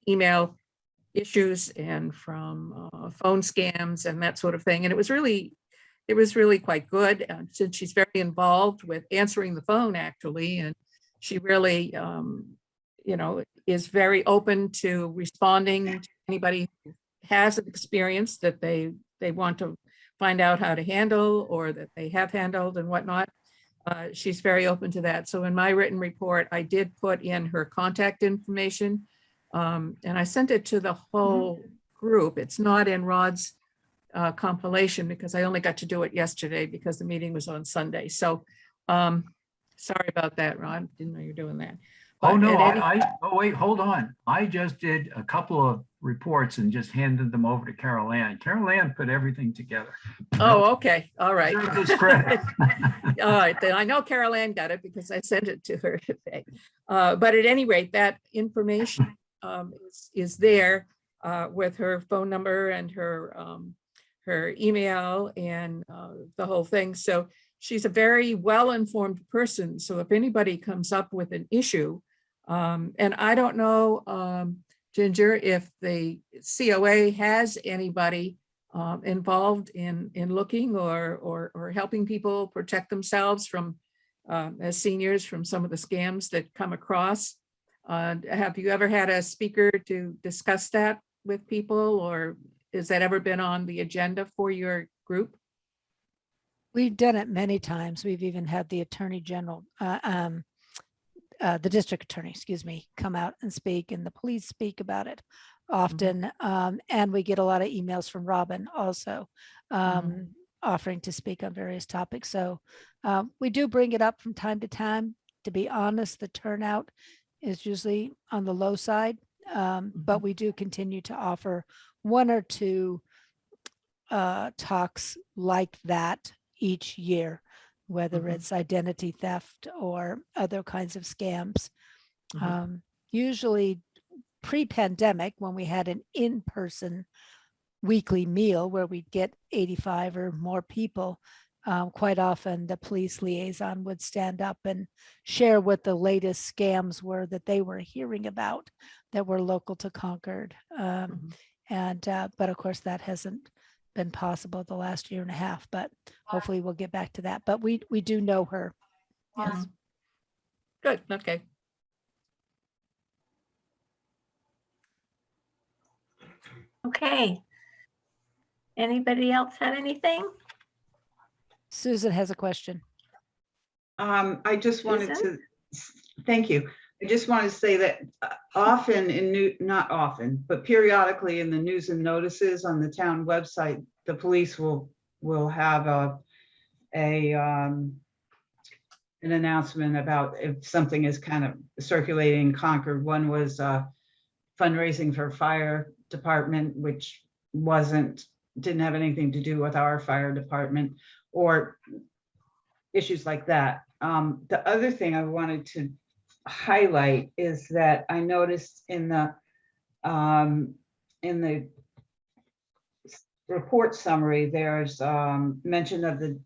email issues and from phone scams and that sort of thing. And it was really quite good, since she's very involved with answering the phone, actually. And she really, is very open to responding to anybody who has an experience that they want to find out how to handle or that they have handled and whatnot. She's very open to that. So in my written report, I did put in her contact information, and I sent it to the whole group. It's not in Rod's compilation because I only got to do it yesterday because the meeting was on Sunday. So sorry about that, Rod. Didn't know you were doing that. Oh, But no, at any- oh, wait, hold on. I just did a couple of reports and just handed them over to Carol Ann. Carol Ann put everything together. Oh, okay. All right. Deserve this credit. All right, then I know Carol Ann got it because I sent it to her today. But at any rate, that information is there with her phone number and her email and the whole thing. So she's a very well-informed person. So if anybody comes up with an issue, and I don't know, Ginger, if the COA has anybody involved in looking or helping people protect themselves from, as seniors, from some of the scams that come across. Have you ever had a speaker to discuss that with people, or has that ever been on the agenda for your group? We've done it many times. We've even had the Attorney General, the District Attorney, excuse me, come out and speak, and the police speak about it often. And we get a lot of emails from Robin also offering to speak on various topics. So we do bring it up from time to time. To be honest, the turnout is usually on the low side, but we do continue to offer 1 or 2 talks like that each year, whether it's identity theft or other kinds of scams. Usually pre-pandemic, when we had an in-person weekly meal where we'd get 85 or more people, quite often the police liaison would stand up and share what the latest scams were that they were hearing about that were local to Concord. But of course that hasn't been possible the last year and a half, but hopefully we'll get back to that. But we do know her. Yes. Good, okay. Okay. Anybody else have anything? Susan has a question. I just wanted Susan? to, thank you. I just want to say that often not often, but periodically in the news and notices on the town website, the police will have an announcement about if something is kind of circulating in Concord. One was fundraising for fire department, which didn't have anything to do with our fire department, or issues like that. The other thing I wanted to highlight is that I noticed in the report summary, there's mention of the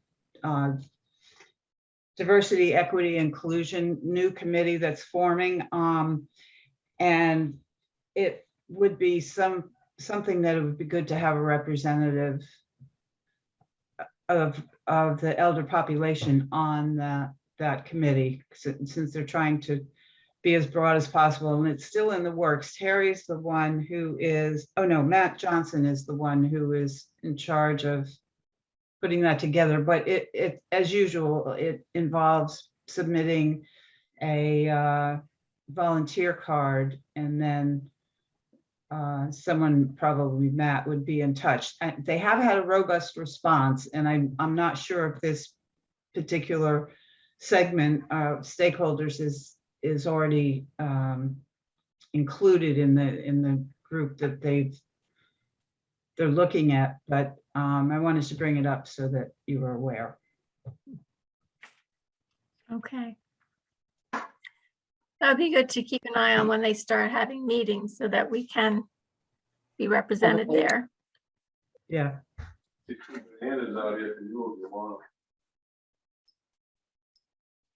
diversity, equity, inclusion new committee that's forming, and it would be something that it would be good to have a representative of the elder population on that committee, since they're trying to be as broad as possible, and it's still in the works. Terry's the one who is, oh no, Matt Johnson is the one who is in charge of putting that together, but it as usual, it involves submitting a volunteer card, and then someone, probably Matt, would be in touch. And they have had a robust response, and I'm not sure if this particular segment of stakeholders is already included in the group that they're looking at, but I wanted to bring it up so that you were aware. Okay. That'd be good to keep an eye on when they start having meetings so that we can be represented Okay. there. Yeah.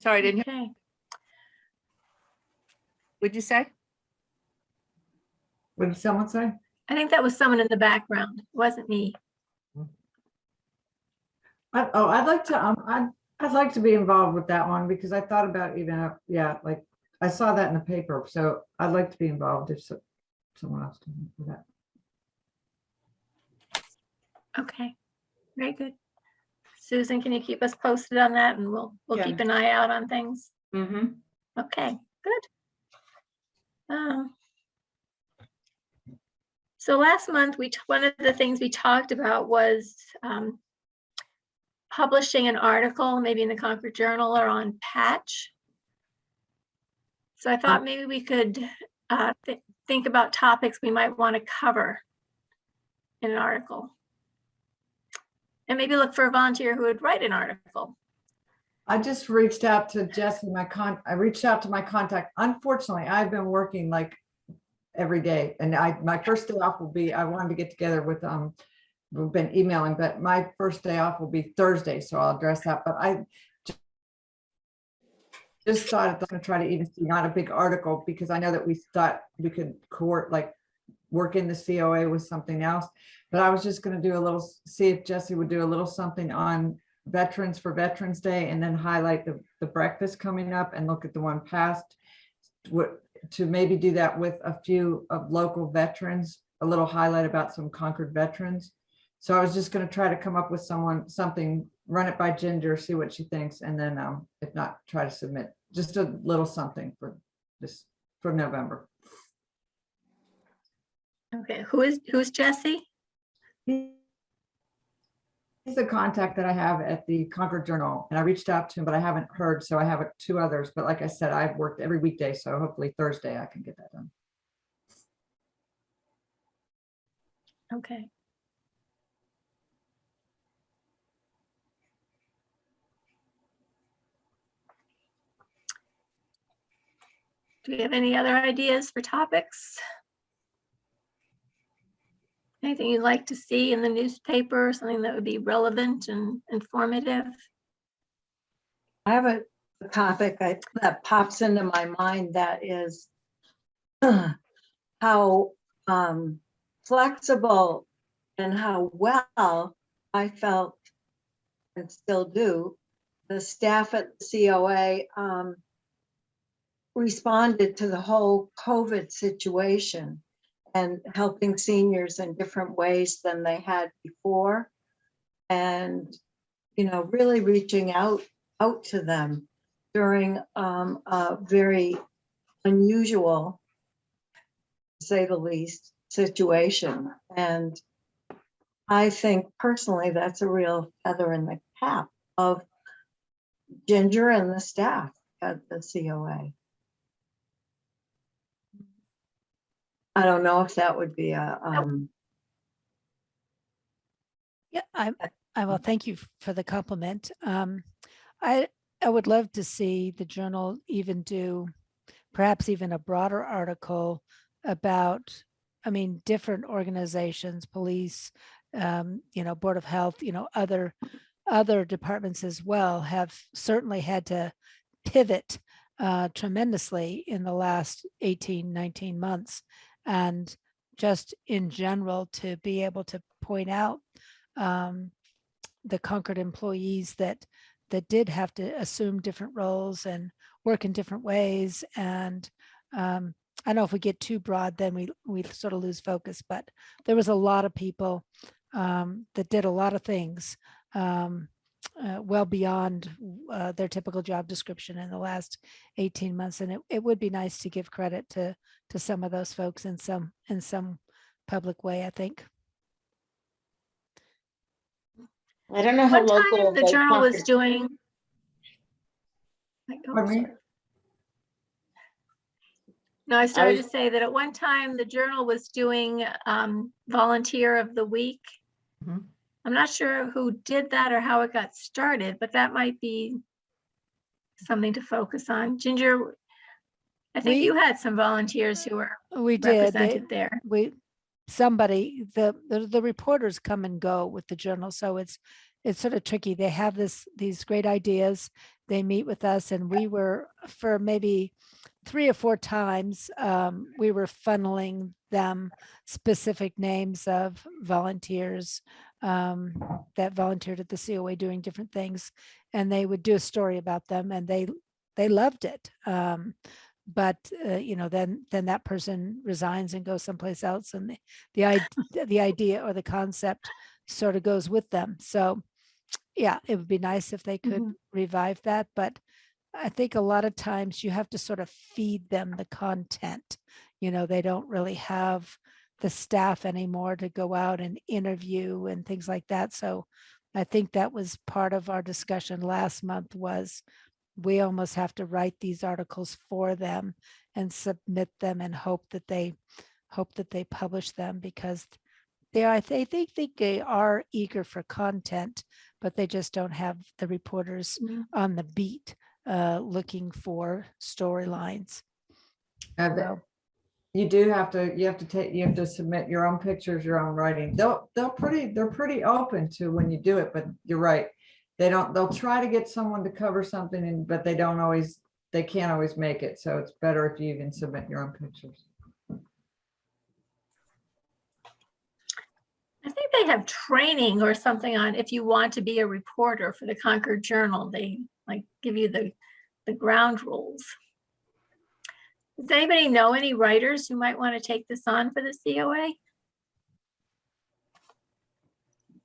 Sorry, I didn't hear. Okay. What'd you say? What did someone say? I think that was someone in the background. It wasn't me. I'd like to, I'd like to be involved with that one because I thought about even, yeah, like I saw that in the paper, so I'd like to be involved if someone else can do that. Okay. Very good. Susan, can you keep us posted on that, and we'll Yeah. keep an eye out on things? Mm-hmm. Okay, good. So last month, one of the things we talked about was publishing an article, maybe in the Concord Journal or on Patch. So I thought maybe we could think about topics we might want to cover in an article. And maybe look for a volunteer who would write an article. I just reached out to Jesse, I reached out to my contact. Unfortunately, I've been working like every day, and my first day off will be, I wanted to get together with, we've been emailing, but my first day off will be Thursday, so I'll address that. But I just thought I'm going to try to even see, not a big article, because I know that we thought we could work in the COA with something else. But I was just going to do a little, see if Jesse would do a little something on veterans for Veterans Day, and then highlight the breakfast coming up and look at the one past, to maybe do that with a few of local veterans, a little highlight about some Concord veterans. So I was just going to try to come up with something, run it by Ginger, see what she thinks, and then if not, try to submit just a little something for this, for November. Okay, who's Jesse? He's the contact that I have at the Concord Journal, and I reached out to him, but I haven't heard, so I have two others. But like I said, I've worked every weekday, so hopefully Thursday I can get that done. Okay. Do we have any other ideas for topics? Anything you'd like to see in the newspaper, something that would be relevant and informative? I have a topic that pops into my mind, that is how flexible and how well I felt, and still do, the staff at the COA responded to the whole COVID situation and helping seniors in different ways than they had before. And, really reaching out to them during a very unusual, to say the least, situation. And I think personally, that's a real feather in the cap of Ginger and the staff at the COA. I don't know if that would be a, Yeah, I will thank you for the compliment. I would love to see the journal even do perhaps even a broader article about, different organizations, police, Board of Health, other departments as well have certainly had to pivot tremendously in the last 18, 19 months. And just in general, to be able to point out the Concord employees that did have to assume different roles and work in different ways. And I know if we get too broad, then we sort of lose focus, but there was a lot of people that did a lot of things well beyond their typical job description in the last 18 months. And it would be nice to give credit to some of those folks in some public way, I think. I don't know how One time local. the journal was doing. Pardon me? No, I started was- to say that at one time the journal was doing volunteer of the week. Mhm. I'm not sure who did that or how it got started, but that might be something to focus on. Ginger, I think you had some volunteers who were We did. represented there. The reporters come and go with the journal, so it's sort of tricky. They have these great ideas. They meet with us, and we were, for maybe 3 or 4 times, we were funneling them specific names of volunteers that volunteered at the COA doing different things, and they would do a story about them, and they loved it. But then that person resigns and goes someplace else, and the idea or the concept sort of goes with them. So yeah, it would be nice if they could revive that, but I think a lot of times you have to sort of feed them the content. They don't really have the staff anymore to go out and interview and things like that. So I think that was part of our discussion last month, was we almost have to write these articles for them and submit them and hope that they publish them, because I think they are eager for content, but they just don't have the reporters on the beat looking for storylines. So, You have to submit your own pictures, your own writing. They're pretty open to when you do it, but you're right. They'll try to get someone to cover something, but they can't always make it. So it's better if you even submit your own pictures. I think they have training or something on if you want to be a reporter for the Concord Journal. They give you the ground rules. Does anybody know any writers who might want to take this on for the COA?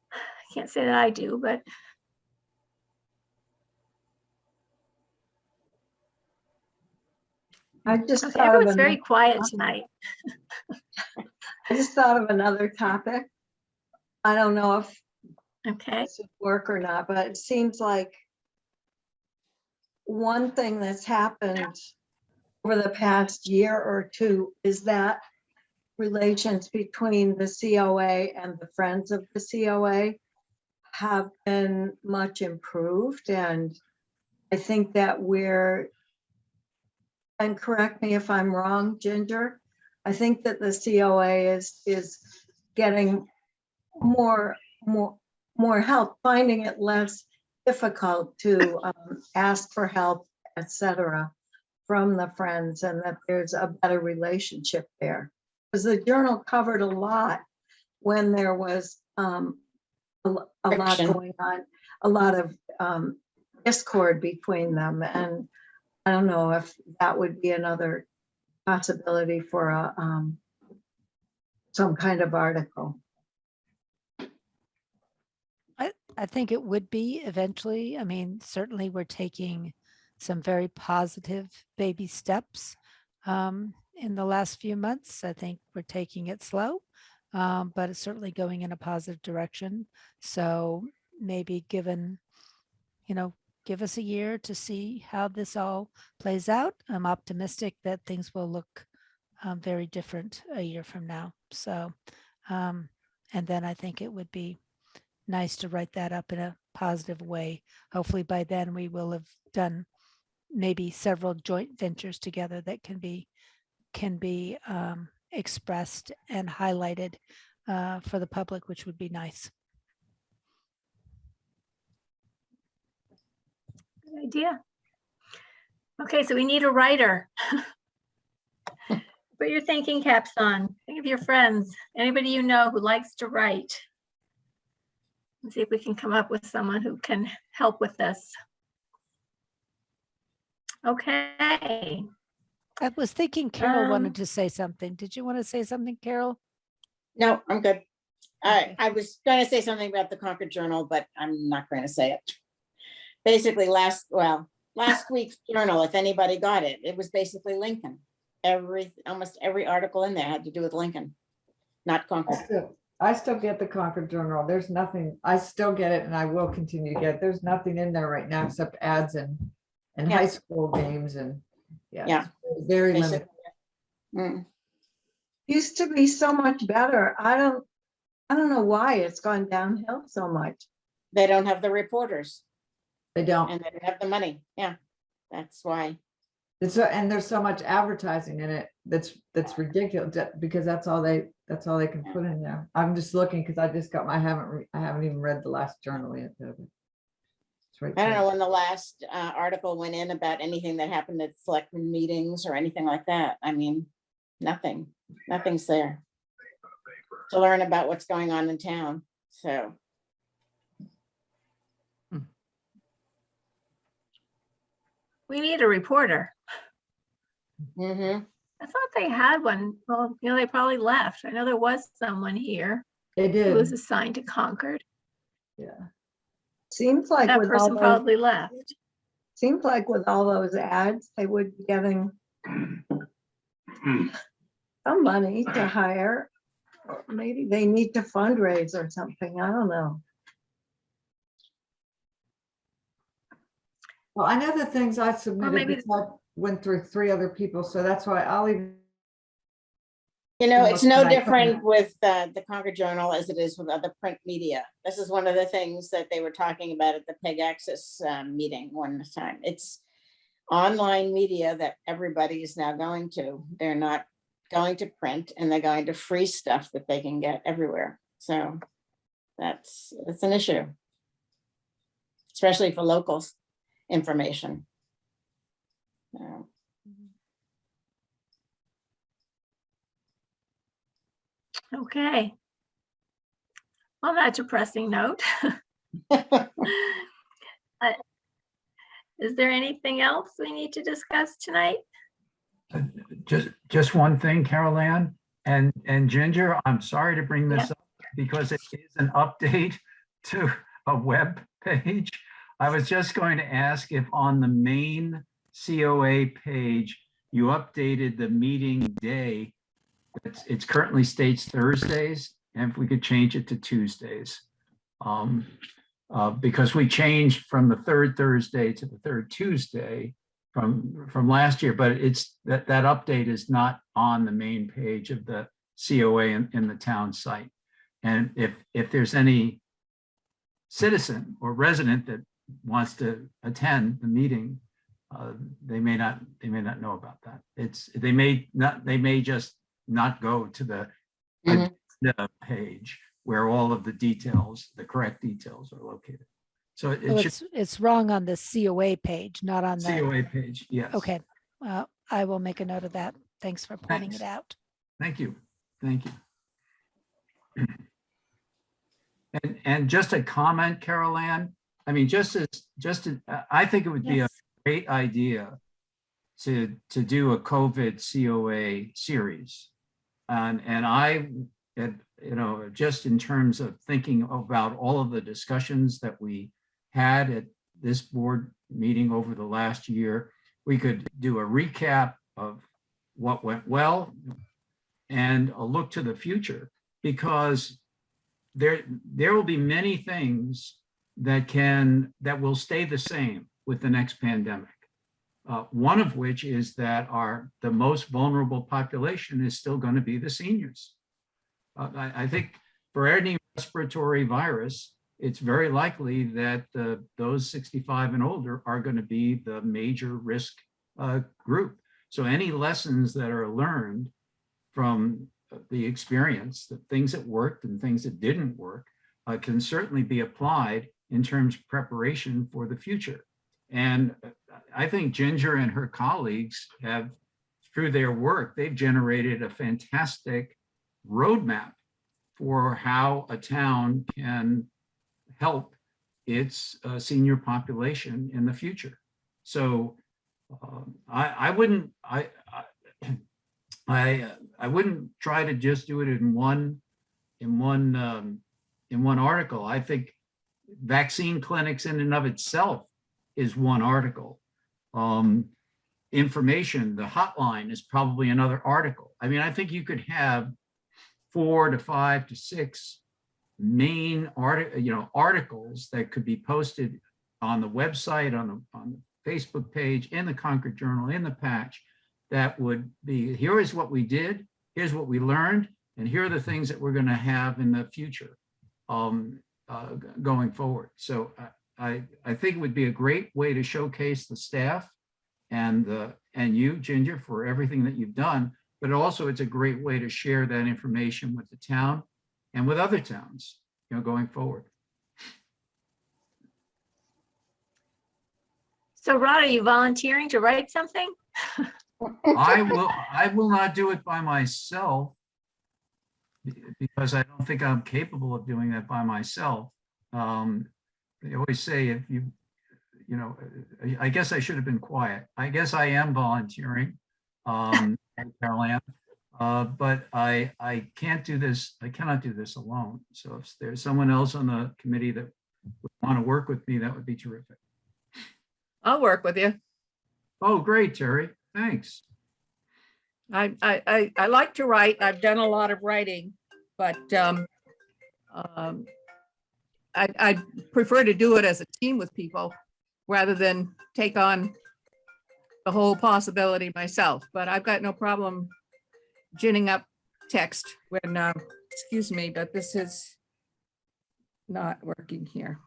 I can't say that I do, but I just okay, thought of everyone's very quiet tonight. I just thought of another topic. I don't know if Okay. this would work or not, but it seems like one thing that's happened over the past year or two is that relations between the COA and the Friends of the COA have been much improved. And I think that and correct me if I'm wrong, Ginger, I think that the COA is getting more help, finding it less difficult to ask for help, etc., from the Friends, and that there's a better relationship there. Because the journal covered a lot when there was a lot Friction. going on, a lot of discord between them. And I don't know if that would be another possibility for a some kind of article. I think it would be eventually. I mean, certainly we're taking some very positive baby steps in the last few months. I think we're taking it slow, but it's certainly going in a positive direction. So maybe given, give us a year to see how this all plays out. I'm optimistic that things will look very different a year from now. So, and then I think it would be nice to write that up in a positive way. Hopefully by then we will have done maybe several joint ventures together that can be expressed and highlighted for the public, which would be nice. Good idea. Okay, so we need a writer. Put your thinking caps on. Think of your friends, anybody you know who likes to write. And see if we can come up with someone who can help with this. Okay. I was thinking Carol wanted to say something. Did you want to say something, Carol? No, I'm good. Okay. I was going to say something about the Concord Journal, but I'm not going to say it. Basically, last week's journal, if anybody got it, it was basically Lincoln. Almost every article in there had to do with Lincoln, not Concord. I still get the Concord Journal. There's nothing, I still get it and I will continue to get it. There's nothing in there right now except ads and Yeah. high school games and Yeah. it's very limited. Basically. Used to be so much better. I don't know why it's gone downhill so much. They don't have the reporters They don't. and they don't have the money. Yeah, that's why. And there's so much advertising in it that's ridiculous because that's all they can put in there. I'm just looking because I just got I haven't even read the last journal yet. It's right I don't there. know when the last article went in about anything that happened at selectmen meetings or anything like that. I mean, nothing's there to learn about what's going on in town. So. We need a reporter. Mhm. I thought they had one. Well, they probably left. I know there was someone here They who was did. assigned to Concord. Yeah. Seems like That with all person those, probably left. seems like with all those ads, they would be getting some money to hire. Or maybe they need to fundraise or something. I don't know. Well, I know the things I submitted maybe- because I went through 3 other people, so that's why I'll even. It's no Tonight. different with the Concord Journal as it is with other print media. This is one of the things that they were talking about at the PEG Access meeting one time. It's online media that everybody is now going to. They're not going to print and they're going to free stuff that they can get everywhere. So it's an issue, especially for locals information. So. Okay. On that depressing note, is there anything else we need to discuss tonight? Just one thing, Carol Ann and Ginger, I'm sorry to bring this up because it is an update to a web page. I was just going to ask if on the main COA page, you updated the meeting day. It's currently states Thursdays, and if we could change it to Tuesdays. Because we changed from the third Thursday to the third Tuesday from last year, but it's that update is not on the main page of the COA in the town site. And if there's any citizen or resident that wants to attend the meeting, they may not know about that. They may just not go to the agenda page where all of the details, the correct details are located. So It's wrong on the COA page, not on the COA page, yes. Okay, I will make a note of that. Thanks for pointing it Thanks. out. Thank you. Thank you. And just a comment, Carol Ann, I mean, I think it would be a Yes. great idea to do a COVID COA series. And I, just in terms of thinking about all of the discussions that we had at this board meeting over the last year, we could do a recap of what went well and a look to the future, because there will be many things that will stay the same with the next pandemic. One of which is that the most vulnerable population is still going to be the seniors. I think for any respiratory virus, it's very likely that those 65 and older are going to be the major risk group. So any lessons that are learned from the experience, the things that worked and things that didn't work, can certainly be applied in terms of preparation for the future. And I think Ginger and her colleagues have, through their work, they've generated a fantastic roadmap for how a town can help its senior population in the future. So I wouldn't try to just do it in one article. I think vaccine clinics in and of itself is one article. Information, the hotline is probably another article. I mean, I think you could have 4 to 5 to 6 main articles that could be posted on the website, on the Facebook page, in the Concord Journal, in the patch, that would be, here is what we did, here's what we learned, and here are the things that we're going to have in the future going forward. So I think it would be a great way to showcase the staff and you, Ginger, for everything that you've done, but also it's a great way to share that information with the town and with other towns, going forward. So Rod, are you volunteering to write something? I will not do it by myself, because I don't think I'm capable of doing that by myself. They always say, if I guess I should have been quiet. I guess I am volunteering, Carol Ann, but I can't do this. I cannot do this alone. So if there's someone else on the committee that would want to work with me, that would be terrific. I'll work with you. Oh, great, Terry. Thanks. I like to write. I've done a lot of writing, but I prefer to do it as a team with people rather than take on the whole possibility myself. But I've got no problem ginning up text when, excuse me, but this is not working here.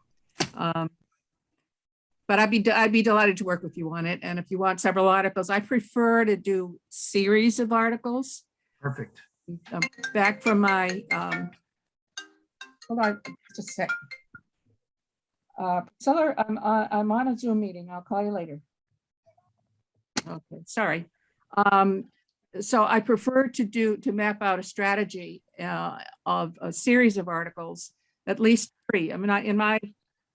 But I'd be delighted to work with you on it. And if you want several articles, I prefer to do series of articles. Perfect. Back from my, hold on just a sec. Priscilla, I'm on a Zoom meeting. I'll call you later. Okay, sorry. So I prefer to map out a strategy of a series of articles, at least 3. I mean, in my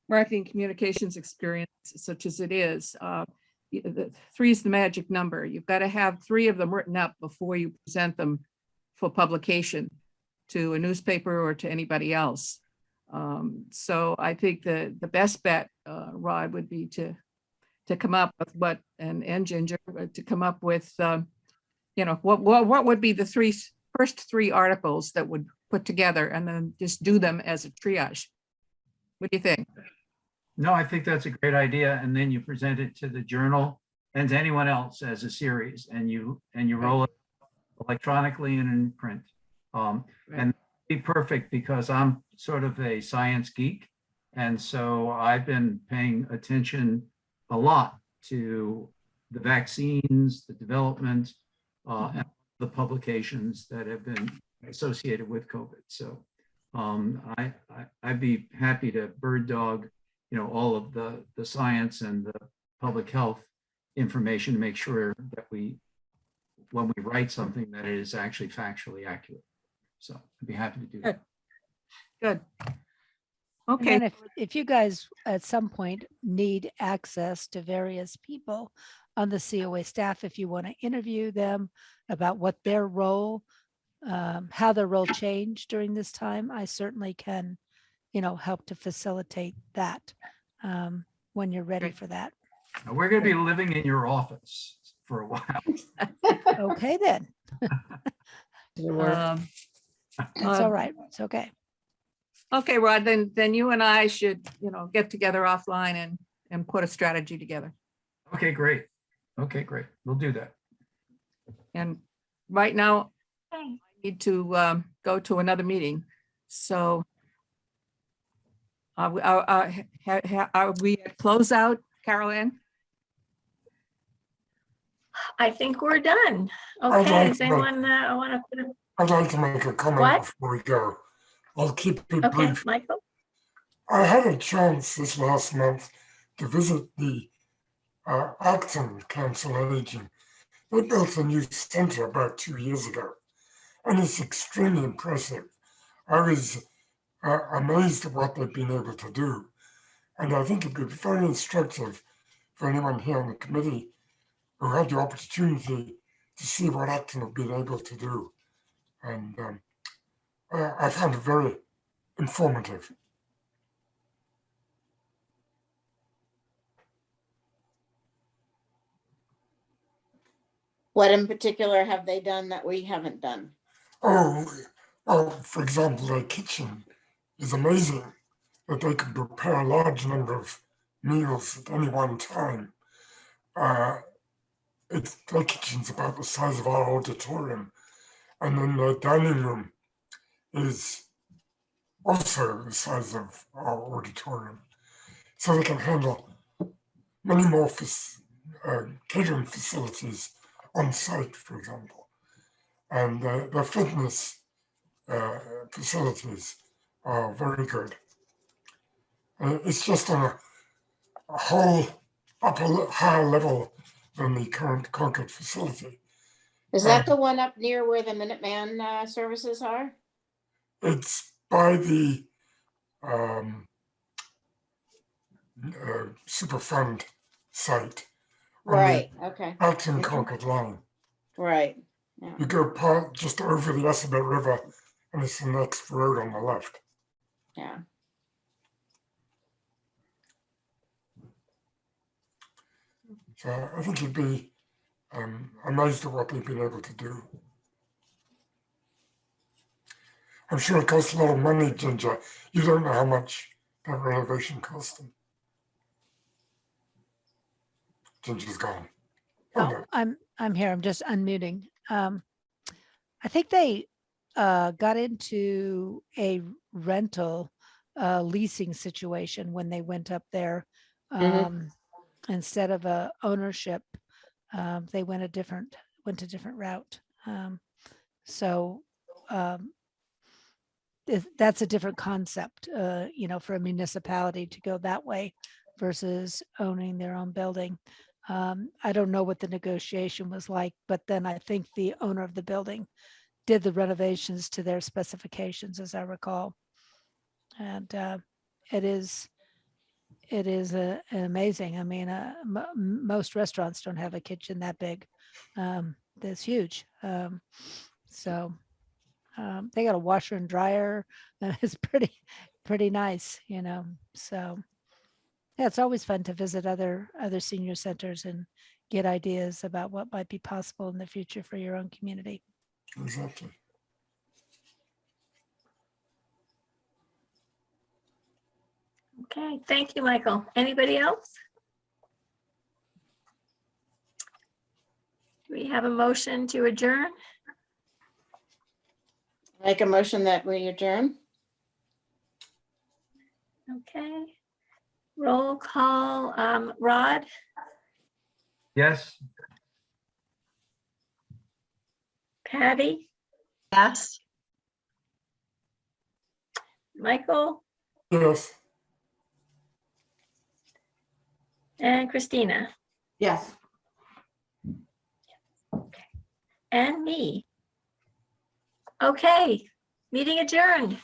marketing communications experience, such as it is, 3 is the magic number. You've got to have 3 of them written up before you present them for publication to a newspaper or to anybody else. So I think the best bet, Rod, would be to come up with what, and Ginger, to come up with, what would be the first 3 articles that would put together, and then just do them as a triage. What do you think? No, I think that's a great idea. And then you present it to the Journal and to anyone else as a series, and you roll it electronically and in print. And be perfect, because I'm sort of a science geek. And so I've been paying attention a lot to the vaccines, the development, and the publications that have been associated with COVID. So I'd be happy to bird dog, all of the science and the public health information to make sure that when we write something, that it is actually factually accurate. So I'd be happy to do that. Good. And Okay, then if you guys at some point need access to various people on the COA staff, if you want to interview them about what their role, how their role changed during this time, I certainly can, help to facilitate that when you're ready Great. for that. Now, we're going to be living in your office for a while. Okay, then. um, That's all right. It's okay. okay, Rod, then you and I should, get together offline and put a strategy together. Okay, great. Okay, great. We'll do that. And right now, Okay. I need to go to another meeting. So are we at closeout, Carol Ann? I think we're done. I'd Okay, like does to anyone want to put a, I'd like to make a comment What? before we go. I'll keep it okay, brief. Michael? I had a chance this last month to visit the Acton Council on Aging. They built a new centre about 2 years ago, and it's extremely impressive. I was amazed at what they've been able to do, and I think it'd be very instructive for anyone here on the committee who had the opportunity to see what Acton have been able to do. And I found it very informative. What in particular have they done that we haven't done? Oh, well, for example, their kitchen is amazing that they can prepare a large number of meals at any one time. Their kitchen's about the size of our auditorium, and then their dining room is also the size of our auditorium. So they can handle many more catering facilities on site, for example. And the fitness facilities are very good. It's just on a whole higher level than the current Concord facility. Is that the one up near where the Minuteman services are? It's by the Superfund site. on the Right, okay, Acton Concord line. right. You go just over the Assabet River, and it's the next road on the left. Yeah. So I think you'd be amazed at what they've been able to do. I'm sure it costs a lot of money, Ginger. You don't know how much that renovation cost them. Ginger's gone. Oh, no. I'm here. I'm just unmuting. I think they got into a rental leasing situation when they went up there. Instead of a ownership, they went a different route. So that's a different concept, for a municipality to go that way versus owning their own building. I don't know what the negotiation was like, but then I think the owner of the building did the renovations to their specifications, as I recall. And it is amazing. I mean, most restaurants don't have a kitchen that big. That's huge. So they got a washer and dryer. It's pretty nice, So yeah, it's always fun to visit other senior centers and get ideas about what might be possible in the future for your own community. Exactly. Okay, thank you, Michael. Anybody else? Do we have a motion to adjourn? Make a motion that we adjourn? Okay. Roll call, Rod, Yes. Patty, Yes. Michael, Yes. and Christina, Yes. and me. Okay, meeting adjourned.